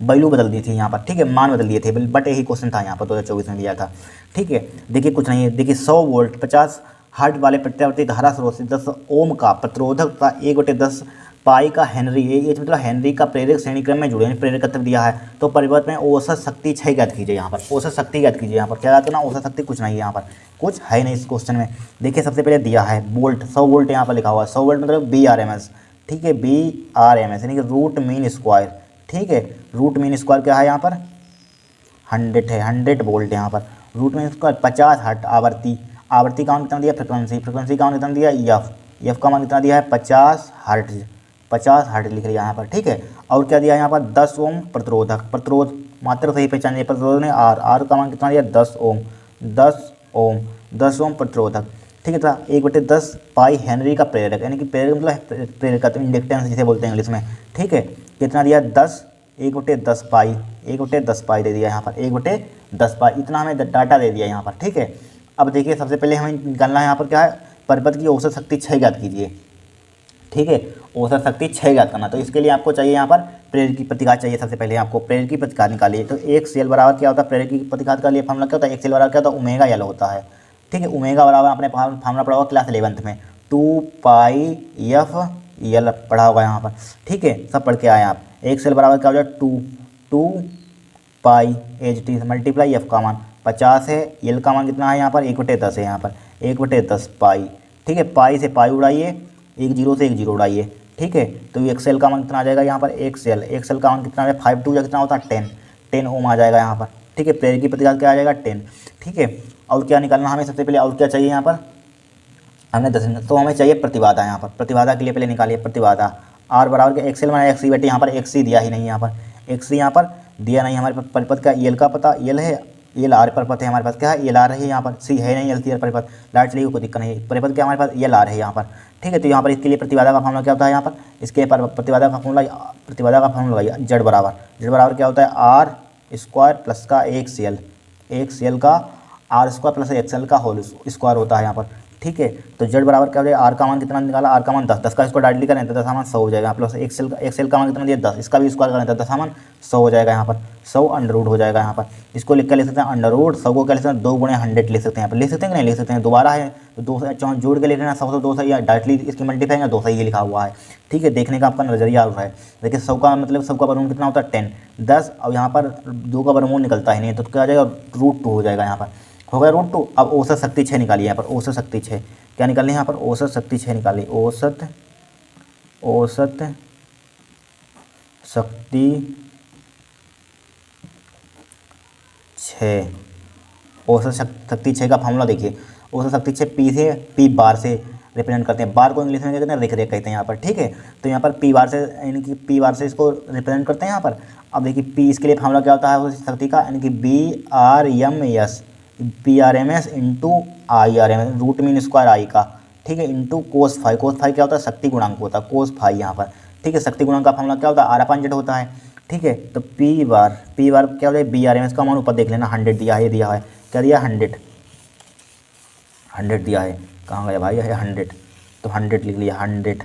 value बदल दी थी यहाँ पर। ठीक है, मान बदल दिए थे, बट यही क्वेश्चन था यहाँ पर 2024 में दिया था। ठीक है, देखिए कुछ नहीं है, देखिए 100 वोल्ट 50 हर्ट्ज वाले प्रत्यावर्ती धारा स्रोत से 10 ओम का प्रतिरोधक का 1/10 पाई का हेनरी, ये मतलब हेनरी का प्रेरक श्रेणी क्रम में जुड़े, यानी प्रेरकत्व दिया है, तो परिवर्त में औसत शक्ति 6 ज्ञात कीजिए यहाँ पर, औसत शक्ति ज्ञात कीजिए यहाँ पर, क्या करना, औसत शक्ति कुछ नहीं है यहाँ पर, कुछ है नहीं इस क्वेश्चन में। देखिए सबसे पहले दिया है वोल्ट, 100 वोल्ट यहाँ पर लिखा हुआ है, 100 वोल्ट मतलब BRMS। ठीक है, BRMS यानी कि रूट मीन स्क्वायर। ठीक है, रूट मीन स्क्वायर क्या है यहाँ पर 100 है, 100 वोल्ट यहाँ पर, रूट मीन स्क्वायर 50 हर्ट्ज आवर्ती, आवर्ती का मान कितना दिया, फ्रिक्वेंसी का मान कितना दिया एफ का मान कितना दिया है 50 हर्ट्ज, 50 हर्ट्ज लिख लिया यहाँ पर। ठीक है, और क्या दिया यहाँ पर 10 ओम प्रतिरोधक, प्रतिरोध मात्र सही पहचानिए, प्रतिरोध ने आर का मान कितना दिया 10 ओम, 10 ओम प्रतिरोधक। ठीक है, था 1/10 पाई हेनरी का प्रेरक, यानी कि प्रेरक मतलब प्रेरकत्व, इंडक्टेंस जिसे बोलते हैं इंग्लिश में। ठीक है, कितना दिया 10, 1/10 पाई, 1/10 पाई दे दिया यहाँ पर, 1/10 पाई, इतना हमें डाटा दे दिया यहाँ पर। ठीक है, अब देखिए सबसे पहले हमें निकालना है यहाँ पर क्या है, परिपथ की औसत शक्ति 6 ज्ञात कीजिए। ठीक है, औसत शक्ति 6 ज्ञात करना, तो इसके लिए आपको चाहिए यहाँ पर प्रेरक की प्रतिघात चाहिए। सबसे पहले आपको प्रेरक की प्रतिघात निकालिए, तो 1 सेल बराबर क्या होता है, प्रेरक की प्रतिघात का लिए फार्मूला क्या होता है, 1 सेल बराबर क्या होता है, ओमेगा एल होता है। ठीक है, ओमेगा बराबर आपने फार्मूला पढ़ा होगा क्लास 11th में, 2 पाई एफ एल पढ़ा होगा यहाँ पर। ठीक है, सब पढ़ के आए आप। 1 सेल बराबर क्या हो जाए 2 पाई HT मल्टीप्लाई एफ का मान 50 है, एल का मान कितना है यहाँ पर 1/10 है यहाँ पर, 1/10 पाई। ठीक है, पाई से पाई उड़ाइए, 1 0 से 1 0 उड़ाइए। ठीक है, तो एक सेल का मान कितना आ जाएगा यहाँ पर, एक सेल का मान कितना आ जाएगा 5 2 कितना होता है 10 ओम आ जाएगा यहाँ पर। ठीक है, प्रेरक की प्रतिघात क्या आ जाएगा 10। ठीक है, और क्या निकालना हमें सबसे पहले, और क्या चाहिए यहाँ पर, हमने 10, तो हमें चाहिए प्रतिबाधा यहाँ पर, प्रतिबाधा के लिए पहले निकालिए प्रतिबाधा, आर बराबर के एक्सेल में एक्सी बैठे, यहाँ पर एक्सी दिया ही नहीं, यहाँ पर एक्सी यहाँ पर दिया नहीं, हमारे पास परिपथ का एल का पता, एल है, एल आर परिपथ है हमारे पास, क्या है एल आर है यहाँ पर, सी है नहीं, एल सी आर परिपथ, लाइट चलिए कोई दिक्कत नहीं, परिपथ क्या हमारे पास एल आर है यहाँ पर। ठीक है, तो यहाँ पर इसके लिए प्रतिबाधा का फॉर्मूला क्या होता है, यहाँ पर इसके पर प्रतिबाधा का फॉर्मूला लगाइए, जेड बराबर क्या होता है आर स्क्वायर प्लस का एक सेल का आर स्क्वायर प्लस एक्सएल का होल स्क्वायर होता है यहाँ पर। ठीक है, तो जेड बराबर क्या हो जाएगा, आर का मान कितना निकाला, आर का मान 10 का इसको डायरेक्टली करें तो 10 मान 100 हो जाएगा, प्लस एक्सएल का मान कितना दिया 10, इसका भी स्क्वायर करें तो 10 मान 100 हो जाएगा यहाँ पर, 100 अंडर रूट हो जाएगा यहाँ पर। इसको लिख कर लिख सकते हैं अंडर रूट, 100 को क्या लिख सकते हैं 2 गुणे 100 लिख सकते हैं यहाँ पर, लिख सकते हैं कि नहीं लिख सकते हैं, दोबारा है तो 2 से जोड़ के लिख लेना, 100 से 2 से या डायरेक्टली इसकी मल्टीप्लाई या 2 से ही लिखा हुआ है। ठीक है, देखने का आपका नजरिया आ रहा है। देखिए 100 का मतलब 100 का वर्गमूल कितना होता है 10, और यहाँ पर 2 का वर्गमूल निकलता ही नहीं, तो क्या आ जाएगा √2 हो जाएगा यहाँ पर, हो गया √2। अब औसत शक्ति 6 निकालिए यहाँ पर, औसत शक्ति 6 क्या निकालनी है यहाँ पर, औसत शक्ति 6 निकालिए, औसत शक्ति 6, औसत शक्ति 6 का फॉर्मूला देखिए, औसत शक्ति 6 पी बार से रिप्रेजेंट करते हैं, बार को इंग्लिश में क्या कहते हैं, रेख कहते हैं यहाँ पर। ठीक है, तो यहाँ पर पी बार से यानी कि पी बार से इसको रिप्रेजेंट करते हैं यहाँ पर। अब देखिए पी इसके लिए फॉर्मूला क्या होता है औसत शक्ति का, यानी कि BRMS into IRMS root mean square I का। ठीक है, इंटू कोस फाई क्या होता है, शक्ति गुणांक होता है कोस फाई यहाँ पर। ठीक है, शक्ति गुणांक का फॉर्मूला क्या होता है, R/Z होता है। ठीक है, तो पी बार क्या होता है, BRMS का मान ऊपर देख लेना 100 दिया है, ये दिया है क्या दिया 100 दिया है, कहाँ गया भाई है 100, तो 100 लिख लिया 100।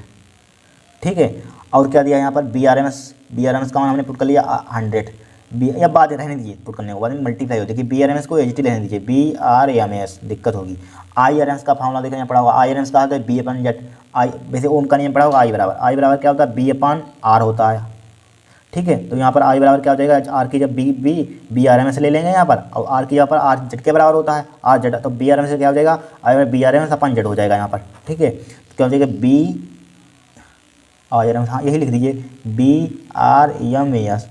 ठीक है, और क्या दिया यहाँ पर BRMS का मान हमने पुट कर लिया 100। बी, या बाद रहने दीजिए पुट करने के बाद में मल्टीप्लाई हो, देखिए बी आर एम एस को एच टी रहने दीजिए, बी आर एम एस, दिक्कत होगी। आई आर एम एस का फॉर्मूला देखने पड़ा होगा, आई आर एम एस का है बी अपन जेड, आई वैसे ओम का नियम पड़ा होगा, आई बराबर क्या होता है, बी अपन आर होता है, ठीक है। तो यहाँ पर आई बराबर क्या हो जाएगा, आर की जब बी आर एम एस ले लेंगे यहाँ पर, और आर की यहाँ पर आर जेड के बराबर होता है, आर जेड, तो बी आर एम एस क्या हो जाएगा, I B R M S upon Z हो जाएगा यहाँ पर, ठीक है। तो क्या हो जाएगा, बी आर एम एस, हाँ यही लिख दीजिए, बी आर एम एस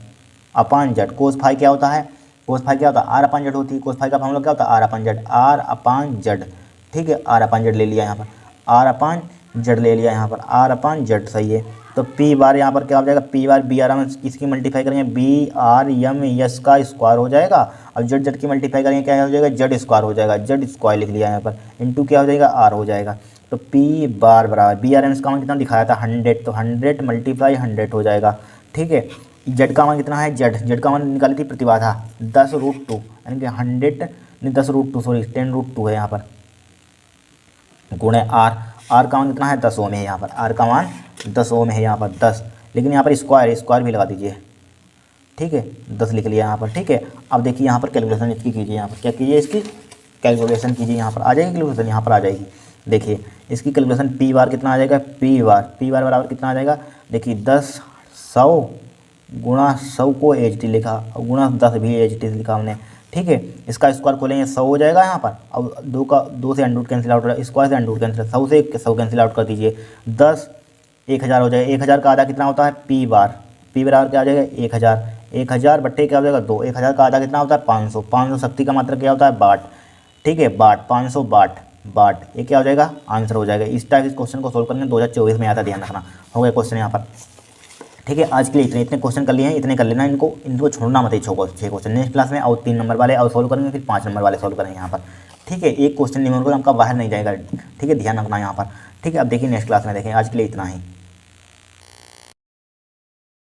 अपन जेड। कोस फाई क्या होता है, कोस फाई क्या होता है, आर अपन जेड होती है, कोस फाई का फॉर्मूला क्या होता है, आर अपन जेड, ठीक है। आर अपन जेड ले लिया यहाँ पर, आर अपन जेड ले लिया यहाँ पर, आर अपन जेड, सही है। तो पी बार यहाँ पर क्या हो जाएगा, P bar B R M S किसकी मल्टीप्लाई करेंगे, बी आर एम एस का स्क्वायर हो जाएगा, अब जेड जेड की मल्टीप्लाई करेंगे क्या हो जाएगा, जेड स्क्वायर हो जाएगा, जेड स्क्वायर लिख लिया यहाँ पर, इंटू क्या हो जाएगा, आर हो जाएगा। तो पी बार बराबर बी आर एम एस का मान कितना दिखाया था 100, तो 100 मल्टीप्लाई 100 हो जाएगा, ठीक है। जेड का मान कितना है, जेड का मान निकाली थी प्रतिबाधा 10√2, यानी कि 100 नहीं 10√2 सॉरी 10√2 है यहाँ पर, गुणे आर का मान कितना है 10 ओम है यहाँ पर, आर का मान 10 ओम है यहाँ पर 10, लेकिन यहाँ पर स्क्वायर भी लगा दीजिए, ठीक है, 10 लिख लिया यहाँ पर, ठीक है। अब देखिए यहाँ पर कैलकुलेशन इसकी कीजिए, यहाँ पर क्या कीजिए, इसकी कैलकुलेशन कीजिए, यहाँ पर आ जाएगी कैलकुलेशन, यहाँ पर आ जाएगी, देखिए इसकी कैलकुलेशन पी बार कितना आ जाएगा, पी बार बराबर कितना आ जाएगा, देखिए 10 100 गुणा 100 को एच टी लिखा, और गुणा 10 भी एच टी लिखा हमने, ठीक है। इसका स्क्वायर खोलेंगे 100 हो जाएगा यहाँ पर, अब 2 से अंडर रूट कैंसिल आउट हो जाएगा, स्क्वायर से अंडर रूट कैंसिल, 100 से 100 कैंसिल आउट कर दीजिए, 10 1000 हो जाएगा, 1000 का आधा कितना होता है, पी बराबर क्या हो जाएगा 1000 बट्टे क्या हो जाएगा 2, 1000 का आधा कितना होता है 500 शक्ति का मात्रा क्या होता है वाट, ठीक है, वाट 500 वाट, ये क्या हो जाएगा आंसर हो जाएगा। इस टाइप इस क्वेश्चन को सोल्व करने 2024 में आता, ध्यान रखना, हो गया क्वेश्चन यहाँ पर, ठीक है। आज के लिए इतने क्वेश्चन कर लिए हैं, इतने कर लेना, इनको छोड़ना मत, 6 क्वेश्चन नेक्स्ट क्लास में और 3 नंबर वाले और सोल्व करेंगे, फिर 5 नंबर वाले सोल्व करेंगे यहाँ पर, ठीक है। एक क्वेश्चन न्यूमेरिकल आपका बाहर नहीं जाएगा, ठीक है, ध्यान रखना यहाँ पर, ठीक है। अब देखिए नेक्स्ट क्लास में देखें, आज के लिए इतना ही।